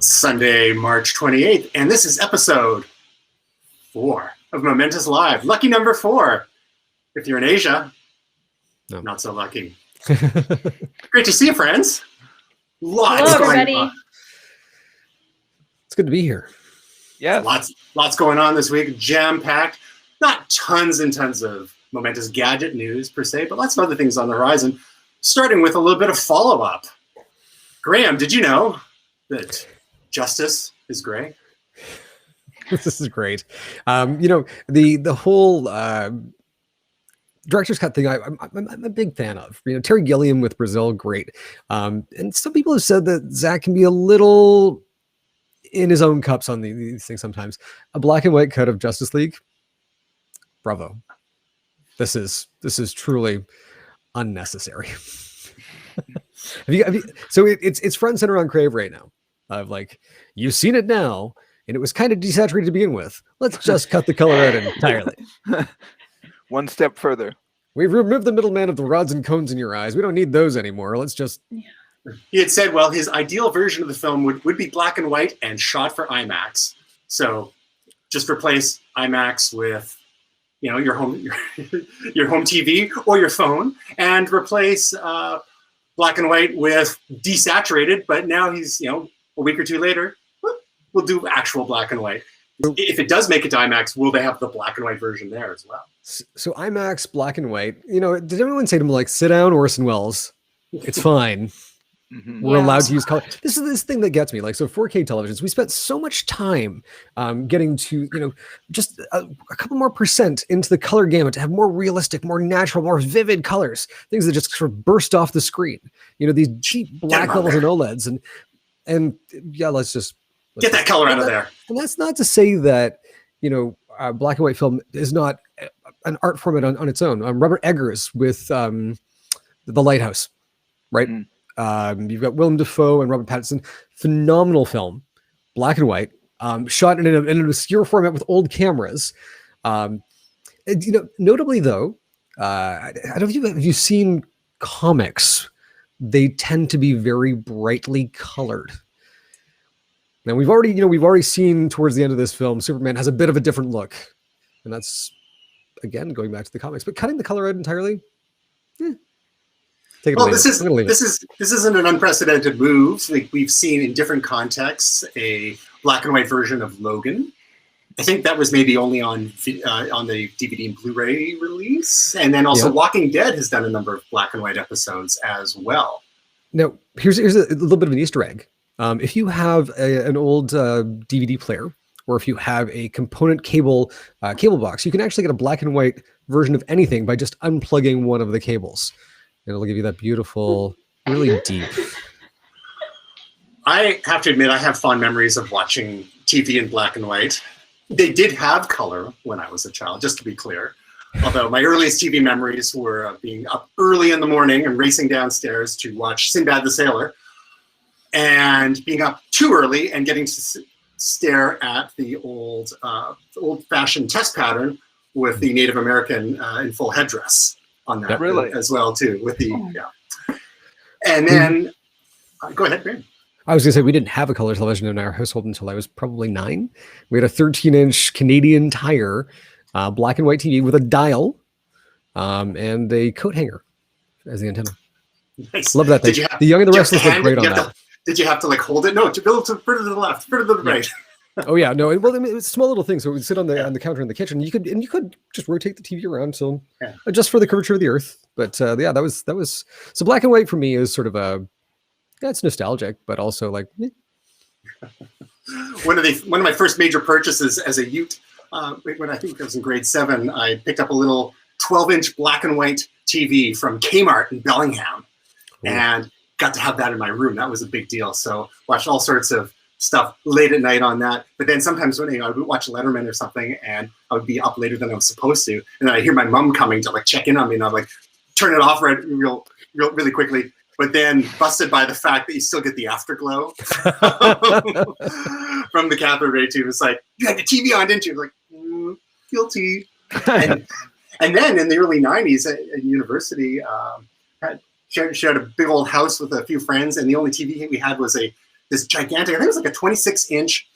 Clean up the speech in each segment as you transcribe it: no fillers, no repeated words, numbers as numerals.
Sunday, March 28th, and this is episode 4 of Momentous Live. Lucky number 4. If you're in Asia, no. Not so lucky. Great to see you, friends. Hello, everybody. It's good to be here. Yeah, lots going on this week. Jam-packed. Not tons and tons of momentous gadget news per se, but lots of other things on the horizon. Starting with a little bit of follow-up. Graham, did you know that justice is gray? This is great. The whole director's cut thing, I'm a big fan of. Terry Gilliam with Brazil, great. And some people have said that Zack can be a little in his own cups on these things sometimes. A black and white cut of Justice League, bravo. This is truly unnecessary. So it's front and center on Crave right now. Of like, you've seen it now, and it was kind of desaturated to begin with. Let's just cut the color out entirely. One step further. We've removed the middleman of the rods and cones in your eyes. We don't need those anymore. Let's just... He had said, well, his ideal version of the film would be black and white and shot for IMAX. So just replace IMAX with, your home TV or your phone, and replace black and white with desaturated. But now he's, a week or two later, we'll do actual black and white. If it does make it to IMAX, will they have the black and white version there as well? So IMAX, black and white. Did anyone say to him, like, sit down, Orson Welles? It's fine. Mm-hmm. We're allowed to use color. This is this thing that gets me. Like, so 4K televisions, we spent so much time getting to, just a couple more percent into the color gamut to have more realistic, more natural, more vivid colors. Things that just sort of burst off the screen. These cheap black levels and OLEDs. And yeah, let's get that color out of there. And that's not to say that, black and white film is not an art format on its own. Robert Eggers with The Lighthouse, right? Mm. You've got Willem Dafoe and Robert Pattinson. Phenomenal film, black and white, shot in an obscure format with old cameras. Notably though, I don't know if you've seen comics. They tend to be very brightly colored. Now we've already seen towards the end of this film, Superman has a bit of a different look, and that's again going back to the comics. But cutting the color out entirely, take it. Well, this isn't an unprecedented move. Like, we've seen in different contexts a black and white version of Logan. I think that was maybe only on the DVD and Blu-ray release, and then also Walking Dead has done a number of black and white episodes as well. Now, here's a little bit of an Easter egg. If you have an old DVD player, or if you have a component cable box, you can actually get a black and white version of anything by just unplugging one of the cables. It'll give you that beautiful, really deep. I have to admit, I have fond memories of watching TV in black and white. They did have color when I was a child, just to be clear. Although my earliest TV memories were being up early in the morning and racing downstairs to watch Sinbad the Sailor, and being up too early and getting to stare at the old-fashioned test pattern with the Native American in full headdress on that as well too. With the and then go ahead, Graham. I was going to say, we didn't have a color television in our household until I was probably 9. We had a 13-inch Canadian Tire black and white TV with a dial and a coat hanger as the antenna. Nice. Love that thing. The Young and the Restless look great on that. Did you have to hold it? No, to build to further to the left, further to the right. Oh yeah, no. Well, I mean, it's a small little thing. So we'd sit on the counter in the kitchen. You could just rotate the TV around, so adjust for the curvature of the earth. But that was so black and white for me is sort of it's nostalgic, but also like one of my first major purchases as a youth. When I think I was in grade 7, I picked up a little 12-inch black and white TV from Kmart in Bellingham, and got to have that in my room. That was a big deal. So watched all sorts of stuff late at night on that. But then sometimes when I would watch Letterman or something, and I would be up later than I was supposed to, and then I hear my mom coming to check in on me, and I'd turn it off really quickly. But then busted by the fact that you still get the afterglow from the cathode ray tube. It's like, you had the TV on, didn't you? Guilty. And then in the early 90s at university, shared a big old house with a few friends, and the only TV we had was a this gigantic, I think it was like a 26-inch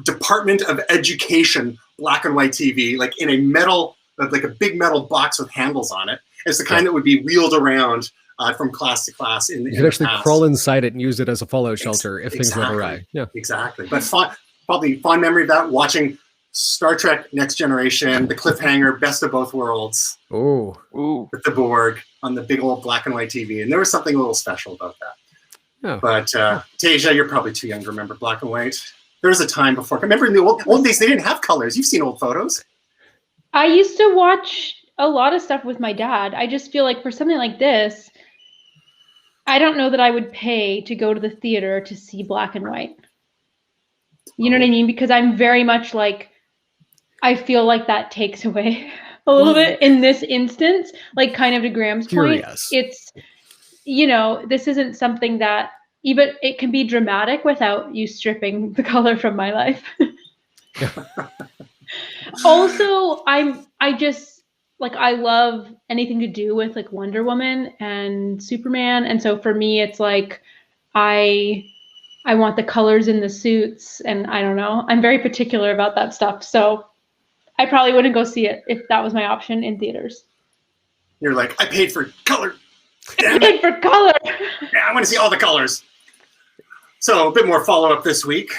Department of Education black and white TV, like in a metal, like a big metal box with handles on it. It's the kind that would be wheeled around from class to class. You could actually crawl inside it and use it as a fallout shelter if things went awry. Yeah, exactly. But probably fond memory of that, watching Star Trek Next Generation, the cliffhanger, Best of Both Worlds. Oh, with the Borg on the big old black and white TV. And there was something a little special about that. Oh. But Tasia, you're probably too young to remember black and white. There was a time before. Remember in the old days, they didn't have colors. You've seen old photos. I used to watch a lot of stuff with my dad. I just feel like for something like this, I don't know that I would pay to go to the theater to see black and white. You know what I mean? Because I'm very much like, I feel like that takes away a little bit in this instance, like kind of to Graham's point. It's, you know, this isn't something that even it can be dramatic without you stripping the color from my life. Also, I just like, I love anything to do with like Wonder Woman and Superman. And so for me, it's like, I want the colors in the suits, and I don't know, I'm very particular about that stuff. So I probably wouldn't go see it if that was my option in theaters. You're like, I paid for color. I paid for color. Yeah, I want to see all the colors. So a bit more follow-up this week.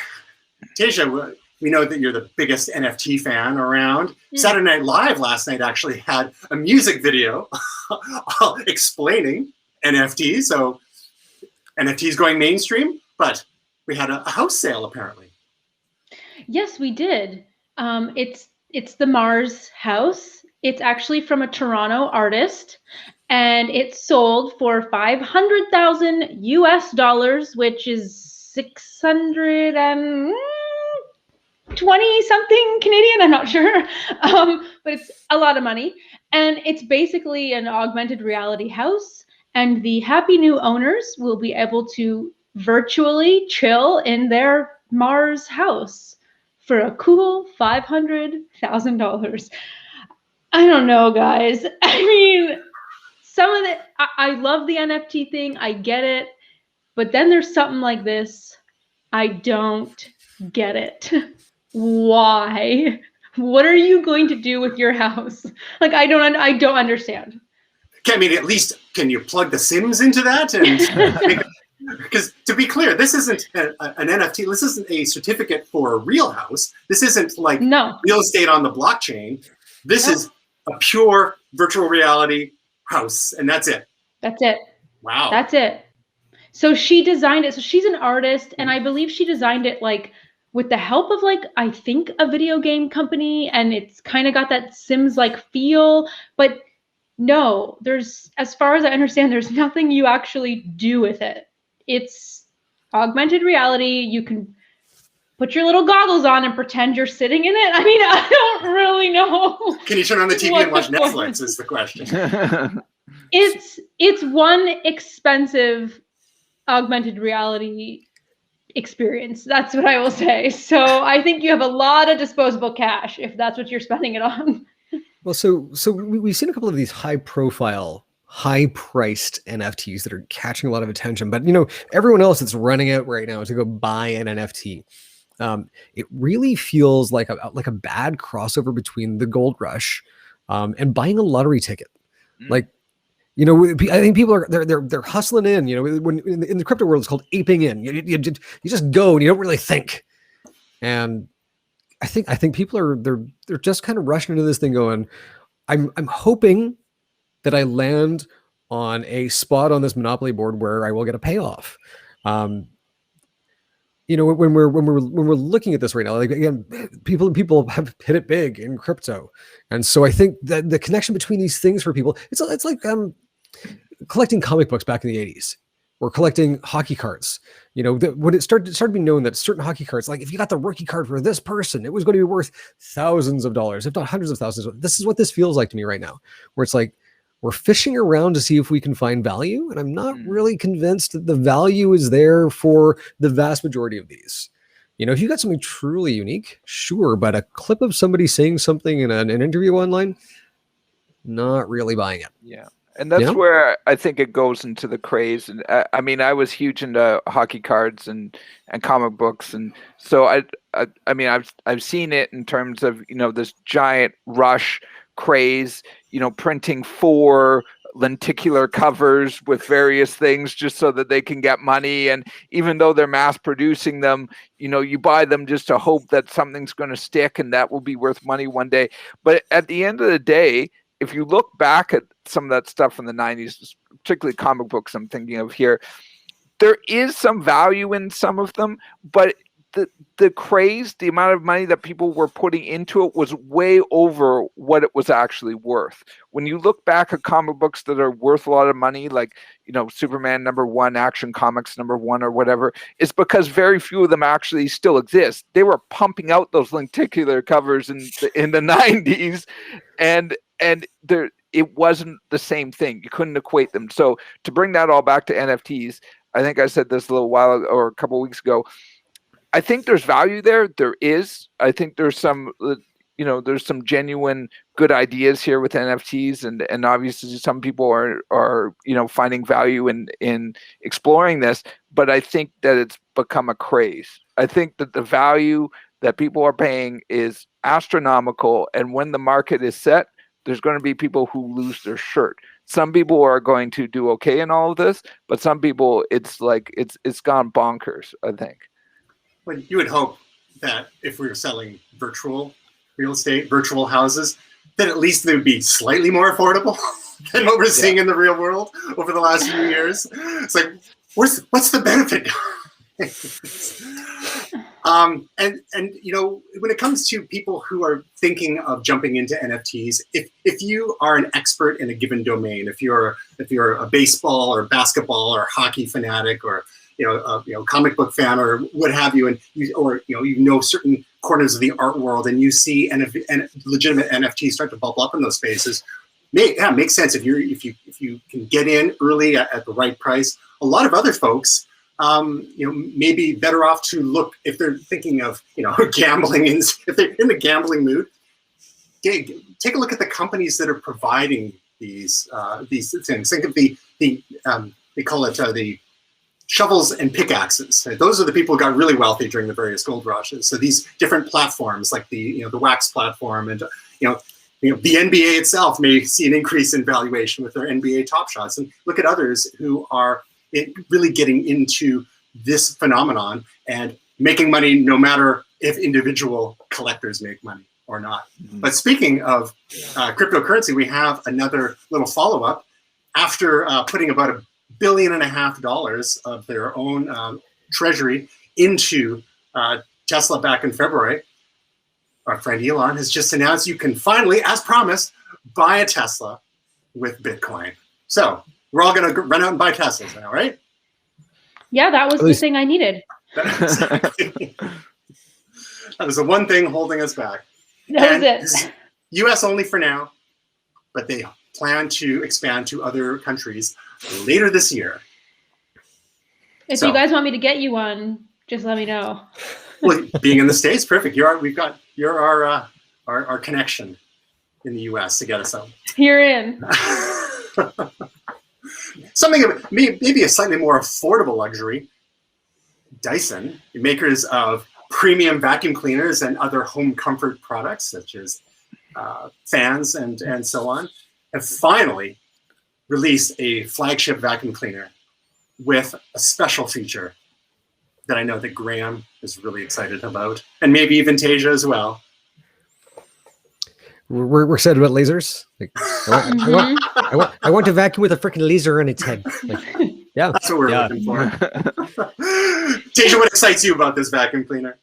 Tasia, we know that you're the biggest NFT fan around. Saturday Night Live last night actually had a music video explaining NFTs. So NFTs going mainstream, but we had a house sale apparently. Yes, we did. It's the Mars house. It's actually from a Toronto artist, and it sold for $500,000 US, which is 620 something Canadian. I'm not sure, but it's a lot of money. And it's basically an augmented reality house, and the happy new owners will be able to virtually chill in their Mars house for a cool $500,000. I don't know, guys. I mean, some of it, I love the NFT thing. I get it. But then there's something like this. I don't get it. Why? What are you going to do with your house? Like, I don't understand. I mean, at least can you plug the Sims into that? And because to be clear, this isn't an NFT. This isn't a certificate for a real house. This isn't like real estate on the blockchain. This is a pure virtual reality house, and that's it. That's it. Wow. That's it. So she designed it. So she's an artist, and I believe she designed it like with the help of like, I think a video game company, and it's kind of got that Sims-like feel, but no, there's, as far as I understand, there's nothing you actually do with it. It's augmented reality. You can put your little goggles on and pretend you're sitting in it. I mean, I don't really know. Can you turn on the TV and watch Netflix is the question. It's one expensive augmented reality experience. That's what I will say. So I think you have a lot of disposable cash if that's what you're spending it on. Well, so we've seen a couple of these high-profile, high-priced NFTs that are catching a lot of attention, but you know, everyone else that's running out right now to go buy an NFT. It really feels like a bad crossover between the gold rush and buying a lottery ticket. Like, you know, I think people are they're hustling in. You know, when in the crypto world, it's called aping in. You just go and you don't really think. And I think people are they're just kind of rushing into this thing, going, I'm hoping that I land on a spot on this Monopoly board where I will get a payoff. You know, when we're looking at this right now, like again, people have hit it big in crypto, and so I think that the connection between these things for people, it's like collecting comic books back in the 80s, or collecting hockey cards. You know, when it started being known that certain hockey cards, like if you got the rookie card for this person, it was going to be worth thousands of dollars, if not hundreds of thousands. This is what this feels like to me right now, where it's like we're fishing around to see if we can find value. And I'm not really convinced that the value is there for the vast majority of these. You know, if you got something truly unique, sure. But a clip of somebody saying something in an interview online, not really buying it. Yeah. And that's Yeah. where I think it goes into the craze. And I mean, I was huge into hockey cards and comic books, and so I mean, I've seen it in terms of, you know, this giant rush craze, you know, printing 4 lenticular covers with various things just so that they can get money. And even though they're mass producing them, you know, you buy them just to hope that something's going to stick and that will be worth money one day. But at the end of the day, if you look back at some of that stuff from the 90s, particularly comic books I'm thinking of here, there is some value in some of them, but the craze, the amount of money that people were putting into it was way over what it was actually worth. When you look back at comic books that are worth a lot of money, like, you know, Superman #1, Action Comics #1 or whatever, it's because very few of them actually still exist. They were pumping out those lenticular covers in the 90s, and there, it wasn't the same thing. You couldn't equate them. So to bring that all back to NFTs, I think I said this a little while ago, or a couple of weeks ago, I think there's value there. There is. I think there's some, you know, there's some genuine good ideas here with NFTs, and obviously some people are you know, finding value in exploring this. But I think that it's become a craze. I think that the value that people are paying is astronomical, and when the market is set, there's going to be people who lose their shirt. Some people are going to do okay in all of this, but some people, it's like it's gone bonkers, I think. Well, you would hope that if we were selling virtual real estate, virtual houses, that at least they would be slightly more affordable than what we're seeing in the real world over the last few years. It's like, what's the benefit? And you know, when it comes to people who are thinking of jumping into NFTs, if you are an expert in a given domain, if you're a baseball or basketball or hockey fanatic, or you know, comic book fan or what have you, and you know certain corners of the art world, and you see legitimate NFTs start to bubble up in those spaces, it makes sense if you can get in early at the right price. A lot of other folks, you know, may be better off to look, if they're thinking of, you know, gambling, and if they're in the gambling mood, take a look at the companies that are providing these things. Think of they call it the shovels and pickaxes. Those are the people who got really wealthy during the various gold rushes. So these different platforms, like the Wax platform, and you know the NBA itself may see an increase in valuation with their NBA Top Shots. And look at others who are really getting into this phenomenon and making money, no matter if individual collectors make money or not. Mm-hmm. But speaking of cryptocurrency, we have another little follow-up. After putting about $1.5 billion of their own treasury into Tesla back in February, our friend Elon has just announced you can finally, as promised, buy a Tesla with Bitcoin. So we're all going to run out and buy Teslas now, right? Yeah, that was the thing I needed. That was the one thing holding us back. That was it. US only for now, but they plan to expand to other countries later this year. If you guys want me to get you one, just let me know. Well, being in the States, perfect. You're our connection in the US to get us out. You're in. Something of maybe a slightly more affordable luxury. Dyson, makers of premium vacuum cleaners and other home comfort products such as fans and so on, have finally released a flagship vacuum cleaner with a special feature that I know that Graham is really excited about, and maybe even Tasia as well. We're excited about lasers. Like, I want to vacuum with a freaking laser on its head. Like, yeah, that's what we're looking for. Tasia, what excites you about this vacuum cleaner?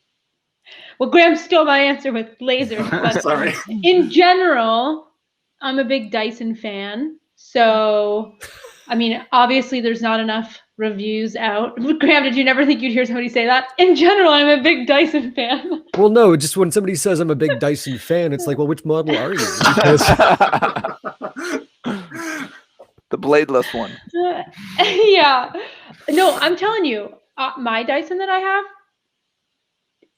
Well, Graham stole my answer with lasers. But sorry. In general, I'm a big Dyson fan. So, I mean, obviously there's not enough reviews out. Graham, did you never think you'd hear somebody say that? In general, I'm a big Dyson fan. Well, no, just when somebody says I'm a big Dyson fan, it's like, well, which model are you? Because... the bladeless one. Yeah. No, I'm telling you, my Dyson that I have,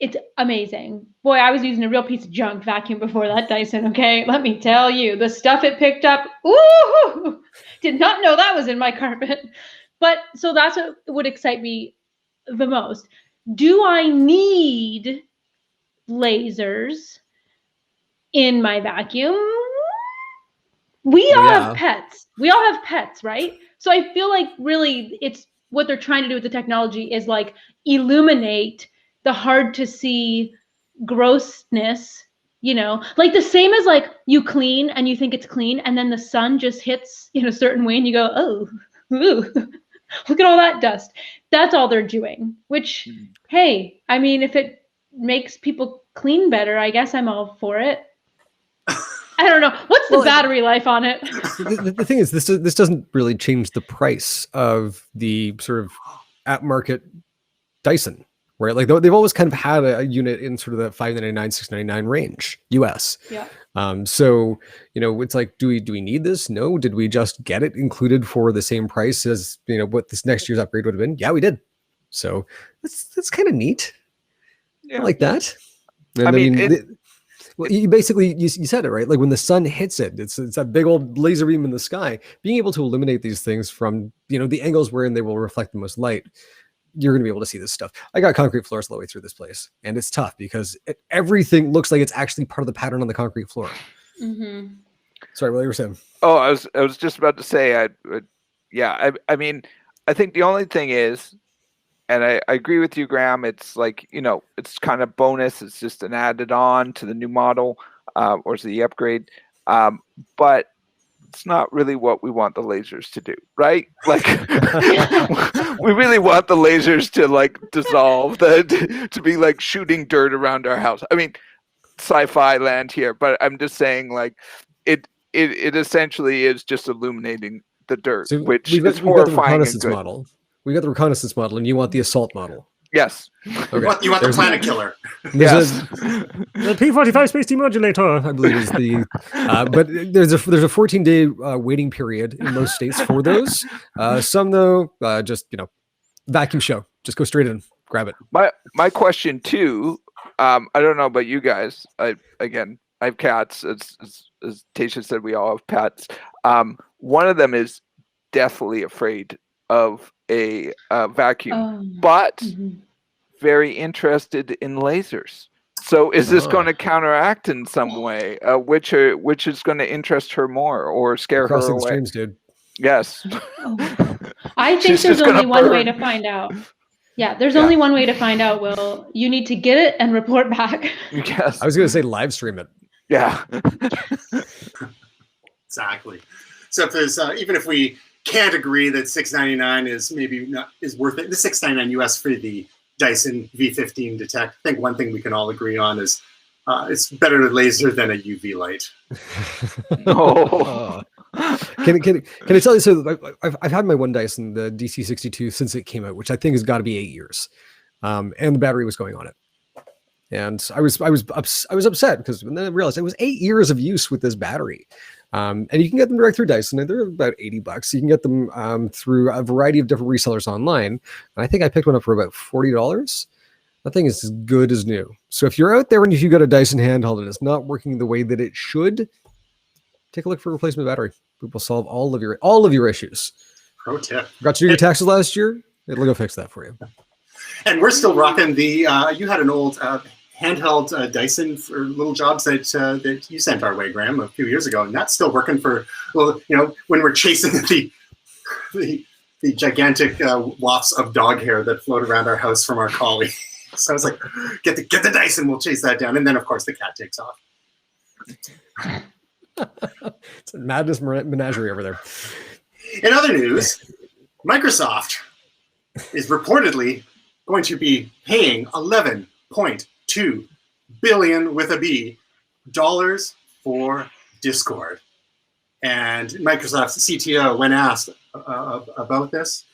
it's amazing. Boy, I was using a real piece of junk vacuum before that Dyson, okay? Let me tell you, the stuff it picked up, ooh, did not know that was in my carpet. But so that's what would excite me the most. Do I need lasers in my vacuum? We all have pets. We all have pets, right? So I feel like really it's what they're trying to do with the technology is like illuminate the hard to see grossness, you know, like the same as like you clean and you think it's clean and then the sun just hits in a certain way and you go, oh, ooh, look at all that dust. That's all they're doing, which, hey, I mean, if it makes people clean better, I guess I'm all for it. I don't know. What's the battery life on it? The thing is, this doesn't really change the price of the sort of at market Dyson, right? Like they've always kind of had a unit in sort of the $599, $699 range US. Yeah. So, you know, it's like, do we need this? No. Did we just get it included for the same price as, you know, what this next year's upgrade would have been? Yeah, we did. So that's kind of neat. Yeah. I like that. And I mean well, you basically, you said it, right? Like when the sun hits it, it's that big old laser beam in the sky. Being able to illuminate these things from, you know, the angles wherein they will reflect the most light, you're going to be able to see this stuff. I got concrete floors all the way through this place, and it's tough because everything looks like it's actually part of the pattern on the concrete floor. Mm-hmm. Sorry, what you were saying? Oh, I was just about to say, I mean, I think the only thing is, and I agree with you, Graham. It's like, you know, it's kind of bonus. It's just an added on to the new model or to the upgrade. But it's not really what we want the lasers to do, right? Like, we really want the lasers to like dissolve, to be like shooting dirt around our house. I mean, sci-fi land here, but I'm just saying, like, it essentially is just illuminating the dirt, so which is horrifying and good. Model. We got the reconnaissance model, and you want the assault model. Yes. Okay. You want the planet killer. Yes. The P-45 space demodulator, I believe, is the. But there's a 14-day waiting period in most states for those. Some though, just, you know, vacuum show. Just go straight in, grab it. My question too. I don't know about you guys. I have cats. As Tasha said, we all have pets. One of them is deathly afraid of a vacuum, but very interested in lasers. So is this going to counteract in some way, which is going to interest her more or scare her away? Streams, dude. Yes. I think there's only one way to find out. Yeah, there's only one way to find out, Will. You need to get it and report back. Yes. I was going to say live stream it. Yeah. Exactly. So if there's even if we can't agree that $699 is maybe not is worth it, the $699 US for the Dyson V15 Detect. I think one thing we can all agree on is it's better to laser than a UV light. Oh. Can I tell you? So I've had my one Dyson, the DC62, since it came out, which I think has got to be 8 years, and the battery was going on it. And I was upset because then I realized it was 8 years of use with this battery. And you can get them direct through Dyson, and they're about $80. You can get them through a variety of different resellers online. And I think I picked one up for about $40. That thing is as good as new. So if you're out there and if you got a Dyson handheld and it's not working the way that it should, take a look for a replacement battery. We will solve all of your issues. Pro tip. Got to do your taxes last year? It'll go fix that for you. And we're still rocking the. You had an old handheld Dyson for little jobs that you sent our way, Graham, a few years ago, and that's still working for. Well, you know, when we're chasing the gigantic wafts of dog hair that float around our house from our collie. So I was like, get the Dyson, we'll chase that down, and then of course the cat takes off. It's a madness menagerie over there. In other news, Microsoft is reportedly going to be paying $11.2 billion with a B dollars for Discord. And Microsoft's CTO, when asked about this,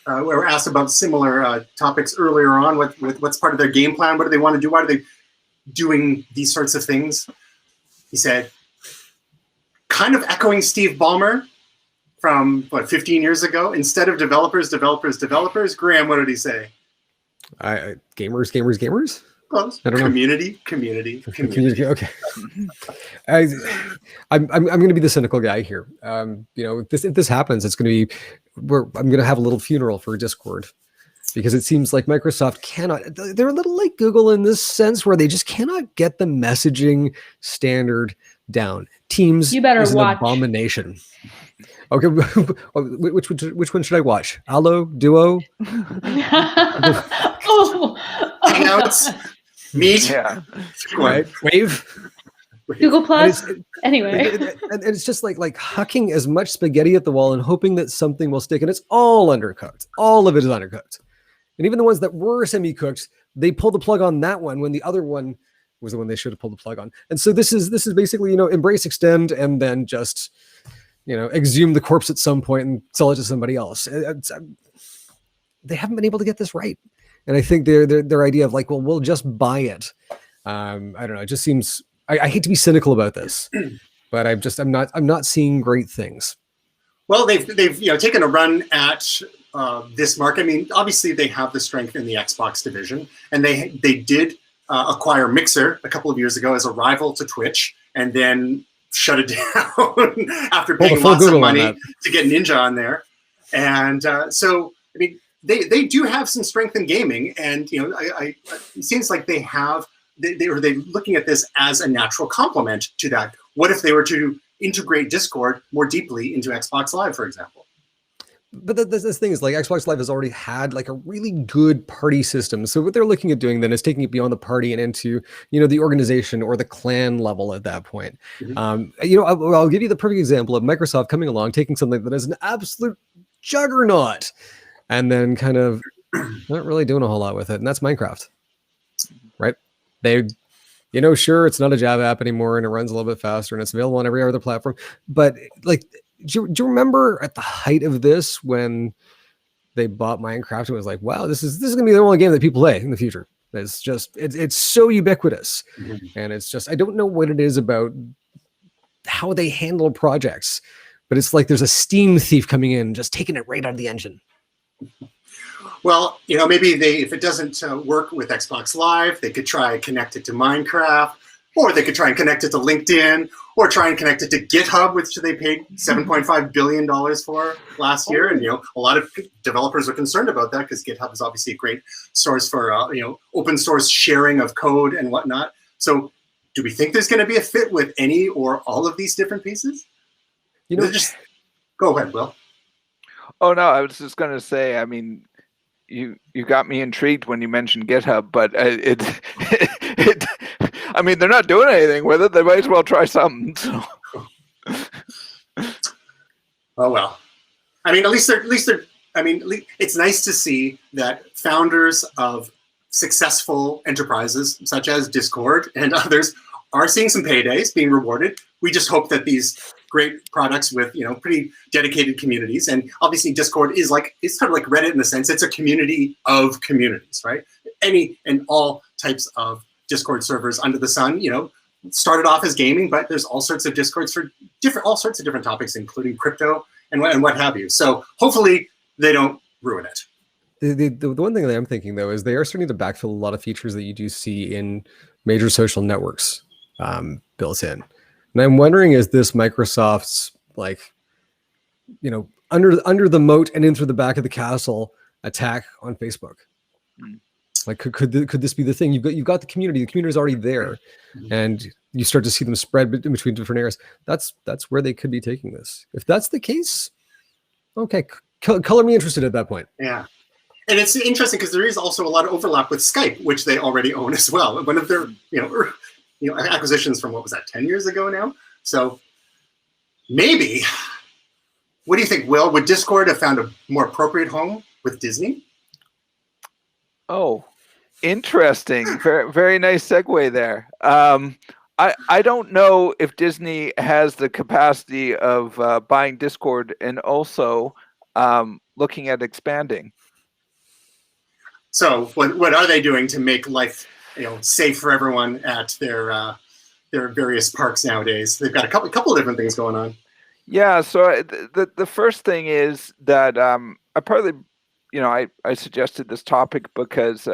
or asked about similar topics earlier on, what's part of their game plan? What do they want to do? Why are they doing these sorts of things? He said, kind of echoing Steve Ballmer from, 15 years ago, instead of developers. Graham, what did he say? Gamers. Close. I don't know. Community. Okay. I'm going to be the cynical guy here. If this happens, it's going to be I'm going to have a little funeral for Discord, because it seems like Microsoft cannot. They're a little like Google in this sense, where they just cannot get the messaging standard down. Teams You better is an watch. abomination. Okay, which one should I watch? Allo, Duo, Hangouts, Meet, Yeah. right? Wave. Google Plus. And Anyway, and it's just like hucking as much spaghetti at the wall and hoping that something will stick, and it's all undercooked. All of it is undercooked, and even the ones that were semi-cooked, they pulled the plug on that one when the other one was the one they should have pulled the plug on. And so this is basically embrace, extend, and then just exhume the corpse at some point and sell it to somebody else. They haven't been able to get this right, and I think their idea of like, well, we'll just buy it. I don't know. It just seems. I hate to be cynical about this, but I'm not seeing great things. Well, they've taken a run at this market. I mean, obviously they have the strength in the Xbox division, and they did acquire Mixer a couple of years ago as a rival to Twitch, and then shut it down after paying lots of money to get Ninja on there. And so, I mean, they do have some strength in gaming, and it seems like they have. They're looking at this as a natural complement to that. What if they were to integrate Discord more deeply into Xbox Live, for example? But this thing is like Xbox Live has already had like a really good party system. So what they're looking at doing then is taking it beyond the party and into, the organization or the clan level at that point. Mm-hmm. I'll give you the perfect example of Microsoft coming along, taking something that is an absolute juggernaut and then kind of not really doing a whole lot with it. And that's Minecraft, right? They, sure, it's not a Java app anymore and it runs a little bit faster and it's available on every other platform. But like, do you remember at the height of this when they bought Minecraft? It was like, wow, this is going to be the only game that people play in the future. It's just, it's so ubiquitous. Mm-hmm. And it's just, I don't know what it is about how they handle projects, but it's like there's a Steam thief coming in, just taking it right out of the engine. Well, maybe if it doesn't work with Xbox Live, they could try connect it to Minecraft, or they could try and connect it to LinkedIn, or try and connect it to GitHub, which they paid $7.5 billion for last year. And, a lot of developers are concerned about that because GitHub is obviously a great source for, open source sharing of code and whatnot. So do we think there's going to be a fit with any or all of these different pieces? Go ahead, Will. Oh, no, I was just going to say, I mean, you got me intrigued when you mentioned GitHub, but I mean, they're not doing anything with it. They might as well try something. So. Oh well, I mean, at least they're. I mean, it's nice to see that founders of successful enterprises such as Discord and others are seeing some paydays, being rewarded. We just hope that these great products with pretty dedicated communities, and obviously Discord is it's kind of like Reddit in the sense it's a community of communities, right? Any and all types of Discord servers under the sun, started off as gaming, but there's all sorts of Discords for all sorts of different topics, including crypto and what have you. So hopefully they don't ruin it. The one thing that I'm thinking though is they are starting to backfill a lot of features that you do see in major social networks built in. And I'm wondering, is this Microsoft's under the moat and in through the back of the castle attack on Facebook? Like, could this be the thing? You've got the community. The community is already there, and you start to see them spread in between different areas. That's where they could be taking this. If that's the case, okay, color me interested at that point. Yeah, and it's interesting because there is also a lot of overlap with Skype, which they already own as well. One of their acquisitions from 10 years ago now. So maybe, what do you think, Will? Would Discord have found a more appropriate home with Disney? Oh, interesting. Very, very nice segue there. I don't know if Disney has the capacity of buying Discord and also looking at expanding. So what are they doing to make life safe for everyone at their various parks nowadays? They've got a couple of different things going on. Yeah. So the first thing is that I partly, I suggested this topic because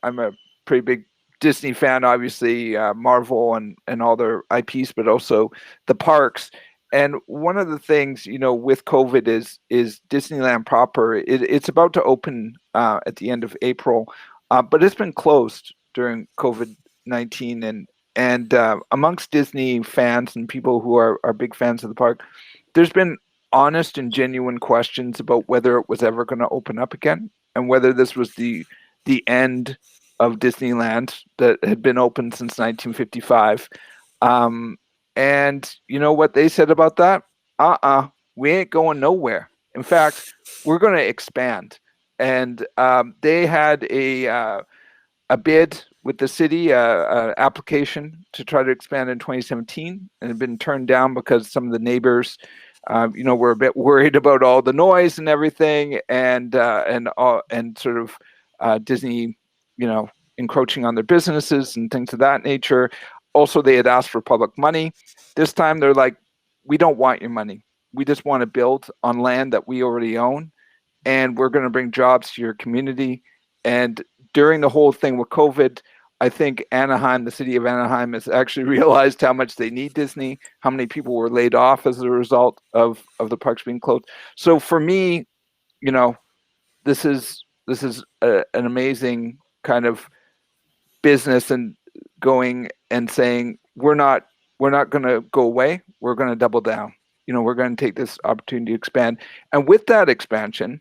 I'm a pretty big Disney fan, obviously, Marvel and all their IPs, but also the parks. And one of the things, with COVID is Disneyland proper. It's about to open at the end of April, but it's been closed during COVID-19. And amongst Disney fans and people who are big fans of the park, there's been honest and genuine questions about whether it was ever going to open up again, and whether this was the end of Disneyland that had been open since 1955. And you know what they said about that? We ain't going nowhere. In fact, we're going to expand. And they had a bid with the city, application to try to expand in 2017, and had been turned down because some of the neighbors, were a bit worried about all the noise and everything, and sort of Disney, encroaching on their businesses and things of that nature. Also, they had asked for public money. This time, they're like, "We don't want your money. We just want to build on land that we already own, and we're going to bring jobs to your community." And during the whole thing with COVID, I think Anaheim, the city of Anaheim, has actually realized how much they need Disney, how many people were laid off as a result of the parks being closed. So for me, this is an amazing kind of business, and going and saying, we're not going to go away. We're going to double down. We're going to take this opportunity to expand. And with that expansion,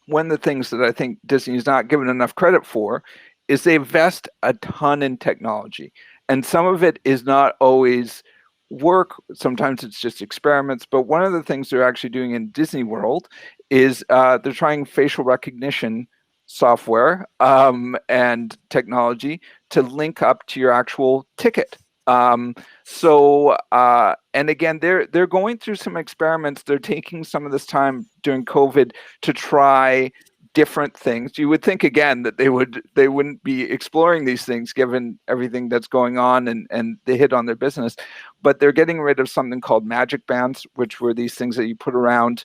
one of the things that I think Disney is not given enough credit for is they invest a ton in technology. And some of it is not always work. Sometimes it's just experiments. But one of the things they're actually doing in Disney World is they're trying facial recognition software and technology to link up to your actual ticket. And again, they're going through some experiments. They're taking some of this time during COVID to try different things. You would think again that they wouldn't be exploring these things given everything that's going on and the hit on their business. But they're getting rid of something called magic bands, which were these things that you put around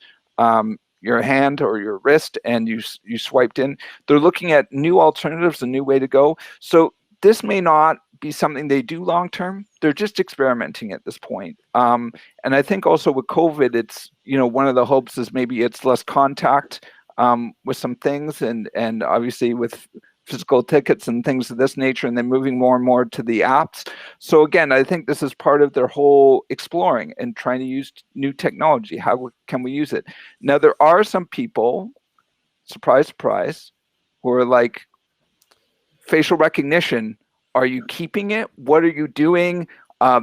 your hand or your wrist and you swiped in. They're looking at new alternatives, a new way to go. So this may not be something they do long term. They're just experimenting at this point. And I think also with COVID, it's, one of the hopes is maybe it's less contact with some things, and obviously with physical tickets and things of this nature, and then moving more and more to the apps. So again, I think this is part of their whole exploring and trying to use new technology. How can we use it? Now, there are some people, surprise, surprise, who are like, facial recognition, are you keeping it? What are you doing?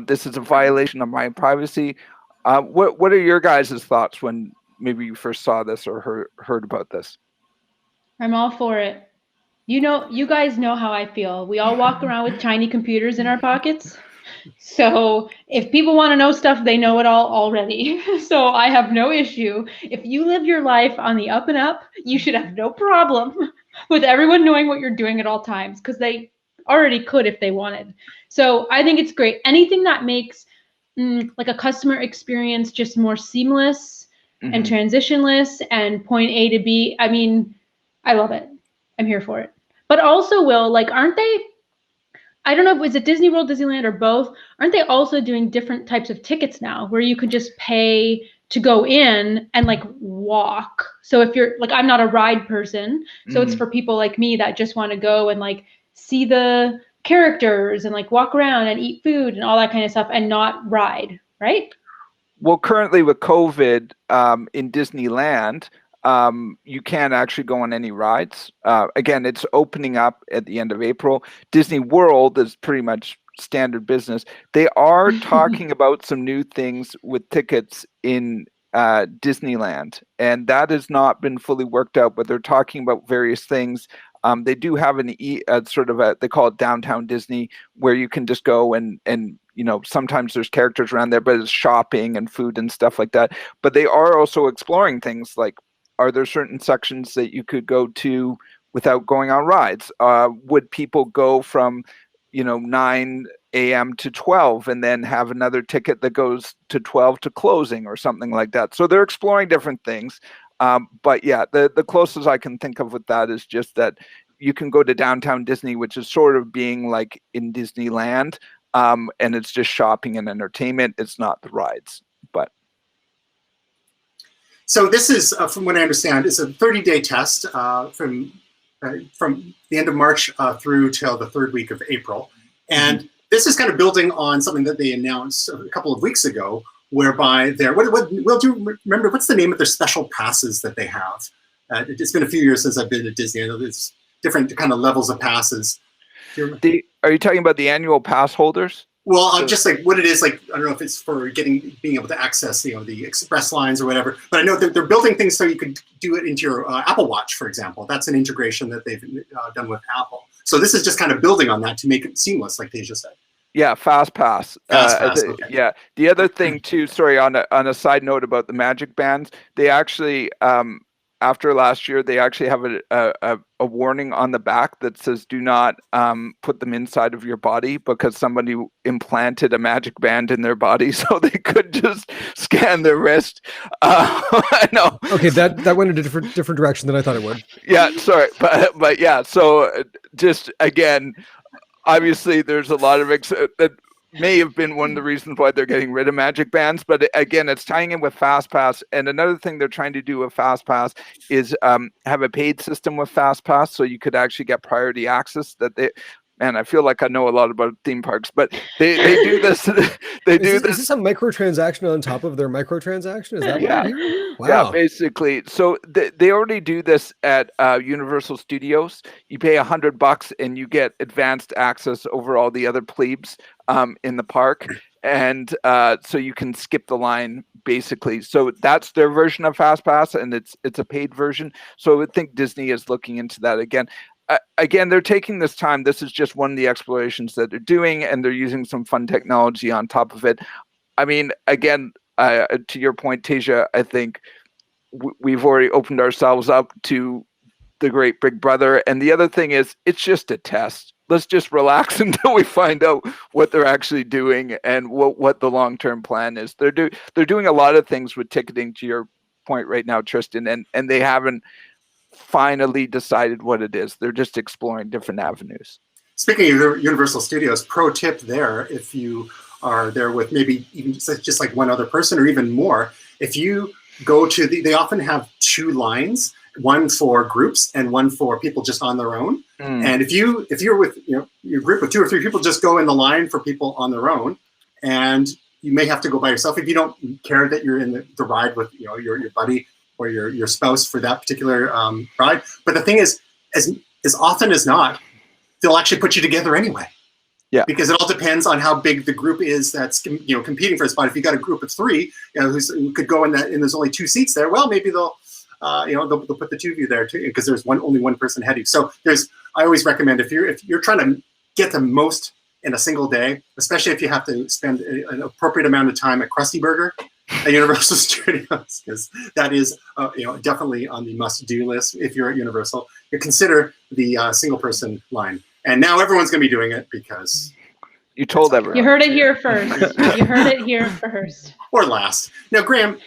This is a violation of my privacy. What are your guys' thoughts when maybe you first saw this or heard about this? I'm all for it. You guys know how I feel. We all walk around with tiny computers in our pockets. So if people want to know stuff, they know it all already. So I have no issue. If you live your life on the up and up, you should have no problem with everyone knowing what you're doing at all times, because they already could if they wanted. So I think it's great. Anything that makes like a customer experience just more seamless and transitionless and point A to B. I mean, I love it. I'm here for it. But also, Will, aren't they, I don't know, is it Disney World, Disneyland, or both? Aren't they also doing different types of tickets now where you could just pay to go in and walk? So if you're I'm not a ride person, so it's for people like me that just want to go and see the characters and walk around and eat food and all that kind of stuff and not ride, right? Well, currently with COVID in Disneyland, you can't actually go on any rides. Again, it's opening up at the end of April. Disney World is pretty much standard business. They are talking about some new things with tickets in Disneyland, and that has not been fully worked out, but they're talking about various things. They do have they call it Downtown Disney, where you can just go and sometimes there's characters around there, but it's shopping and food and stuff like that. But they are also exploring things like, are there certain sections that you could go to without going on rides? Would people go from 9 a.m. to 12 and then have another ticket that goes to 12 to closing or something like that? So they're exploring different things. But yeah, the closest I can think of with that is just that, you can go to downtown Disney, which is sort of being like in Disneyland, and it's just shopping and entertainment. It's not the rides, but. So this is, from what I understand, is a 30-day test from the end of March through till the third week of April. And this is kind of building on something that they announced a couple of weeks ago, whereby they're, Will, do you remember, what's the name of their special passes that they have? It's been a few years since I've been to Disney. I know there's different kind of levels of passes. Are you talking about the annual pass holders? Well, just like what it is, like, I don't know if it's for being able to access, the express lines or whatever, but I know that they're building things so you could do it into your Apple Watch, for example. That's an integration that they've done with Apple. So this is just kind of building on that to make it seamless, like Tasia said. Yeah, Fast Pass. Okay. Yeah. The other thing too, sorry, on a side note about the Magic Bands, they actually, after last year, they actually have a warning on the back that says do not put them inside of your body, because somebody implanted a magic band in their body so they could just scan their wrist. No. Okay, that went in a different direction than I thought it would. Yeah, sorry, but yeah. So just again, obviously, there's a lot of that may have been one of the reasons why they're getting rid of magic bands, but again, it's tying in with FastPass. And another thing they're trying to do with FastPass is have a paid system with FastPass, so you could actually get priority access. Man, I feel like I know a lot about theme parks, but they do this. Is this a microtransaction on top of their microtransaction? Is that yeah. what you're hearing? Wow. Yeah, basically. So they already do this at Universal Studios. You pay $100 and you get advanced access over all the other plebes in the park, and so you can skip the line basically. So that's their version of FastPass, and it's a paid version. So I think Disney is looking into that again. Again, they're taking this time. This is just one of the explorations that they're doing, and they're using some fun technology on top of it. I mean, again, to your point, Tasia, I think we've already opened ourselves up to the great Big Brother. And the other thing is, it's just a test. Let's just relax until we find out what they're actually doing and what the long-term plan is. They're doing a lot of things with ticketing, to your point right now, Tristan, and they haven't finally decided what it is. They're just exploring different avenues. Speaking of Universal Studios, pro tip there, if you are there with maybe even just like one other person or even more, if you go to they often have two lines, one for groups and one for people just on their own. And if you're with your group of 2 or 3 people, just go in the line for people on their own, and you may have to go by yourself if you don't care that you're in the ride with your buddy or your spouse for that particular ride. But the thing is, as often as not, they'll actually put you together anyway. Yeah. Because it all depends on how big the group is that's competing for a spot. If you got a group of 3 who could go in that, and there's only 2 seats there, well, maybe they'll put the 2 of you there too, because there's only one person ahead of you. So I always recommend if you're trying to get the most in a single day, especially if you have to spend an appropriate amount of time at Krusty Burger at Universal Studios, because that is definitely on the must-do list if you're at Universal. You consider the single-person line, and now everyone's going to be doing it because you told everyone. You heard it here first. You heard it here first. Or last. Now, Graham,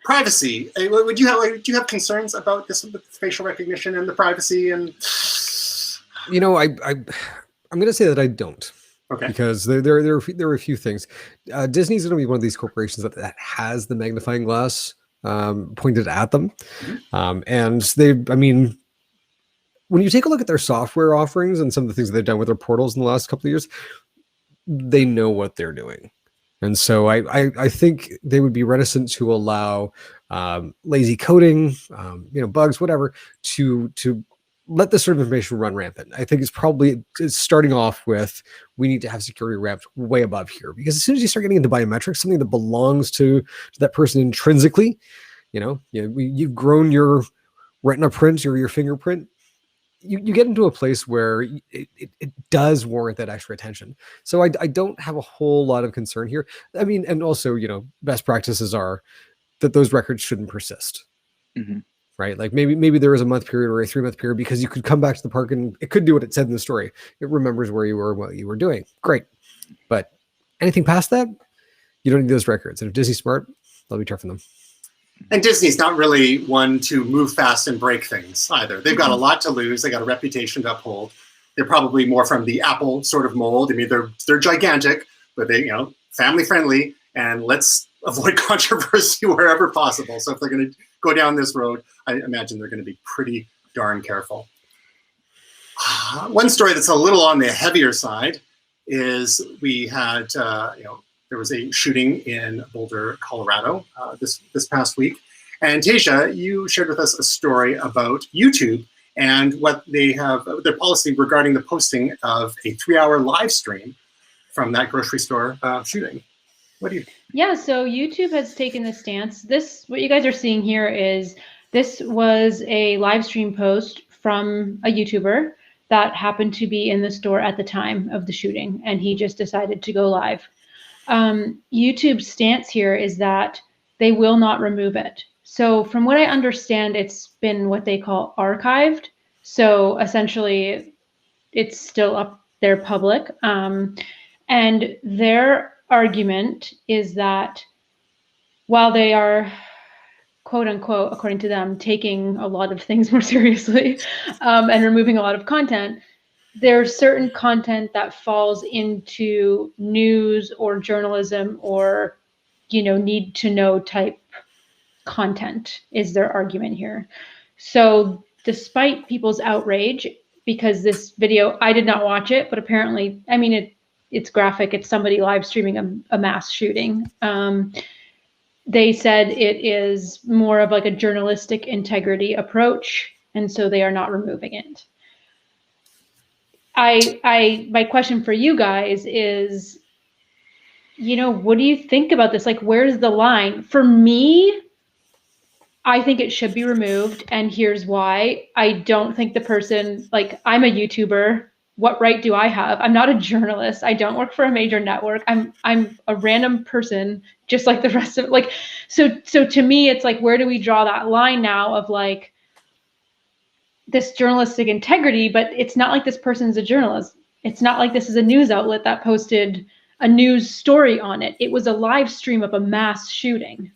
privacy. Do you have concerns about this with facial recognition and the privacy? And I'm going to say that I don't. Okay. Because there are a few things. Disney's going to be one of these corporations that has the magnifying glass pointed at them, and when you take a look at their software offerings and some of the things that they've done with their portals in the last couple of years, they know what they're doing, and so I think they would be reticent to allow lazy coding, bugs, whatever, to let this sort of information run rampant. I think it's starting off with, we need to have security ramped way above here, because as soon as you start getting into biometrics, something that belongs to that person intrinsically, you've grown your retina print or your fingerprint, you get into a place where it does warrant that extra attention. So I don't have a whole lot of concern here. I mean, and also, best practices are that those records shouldn't persist. Mm-hmm. Right? Like maybe there is a month period or a 3-month period, because you could come back to the park and it could do what it said in the story. It remembers where you were and what you were doing. Great. But anything past that, you don't need those records. And if Disney's smart, they'll be turfing them. And Disney's not really one to move fast and break things either. They've got a lot to lose. They got a reputation to uphold. They're probably more from the Apple sort of mold. I mean, they're gigantic, but they, family friendly, and let's avoid controversy wherever possible. So if they're going to go down this road, I imagine they're going to be pretty darn careful. One story that's a little on the heavier side is we had, there was a shooting in Boulder, Colorado this past week. And Tasia, you shared with us a story about YouTube and what they have, their policy regarding the posting of a 3-hour live stream from that grocery store shooting. What do you think? Yeah, so YouTube has taken the stance. What you guys are seeing here is, this was a live stream post from a YouTuber that happened to be in the store at the time of the shooting, and he just decided to go live. YouTube's stance here is that they will not remove it. So from what I understand, it's been what they call archived. So essentially, it's still up there public. And their argument is that while they are, quote unquote, according to them, taking a lot of things more seriously and removing a lot of content, there's certain content that falls into news or journalism or, need to know type content is their argument here. So despite people's outrage, because this video, I did not watch it, but apparently, I mean, it's graphic. It's somebody live streaming a mass shooting. They said it is more of like a journalistic integrity approach, and so they are not removing it. My question for you guys is, what do you think about this? Like, where's the line? For me, I think it should be removed, and here's why. I don't think the person, like, I'm a YouTuber. What right do I have? I'm not a journalist. I don't work for a major network. I'm a random person, just like the rest of, like, so to me, it's like, where do we draw that line now of like this journalistic integrity? But it's not like this person's a journalist. It's not like this is a news outlet that posted a news story on it. It was a live stream of a mass shooting,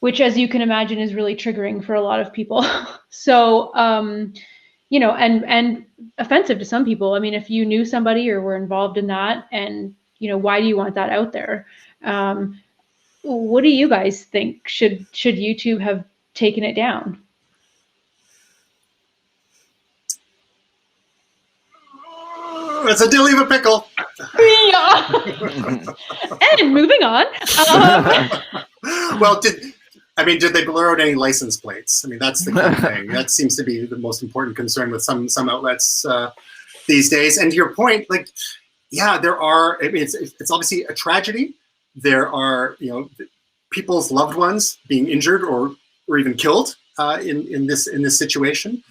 which, as you can imagine, is really triggering for a lot of people. So, and offensive to some people. I mean, if you knew somebody or were involved in that, and, why do you want that out there? What do you guys think? Should YouTube have taken it down? It's a dilly of a pickle. Yeah. And moving on. Well, did they blur out any license plates? I mean, that's the key thing. That seems to be the most important concern with some outlets these days. And to your point, like, yeah, there are. I mean, it's obviously a tragedy. There are, people's loved ones being injured or even killed in this situation.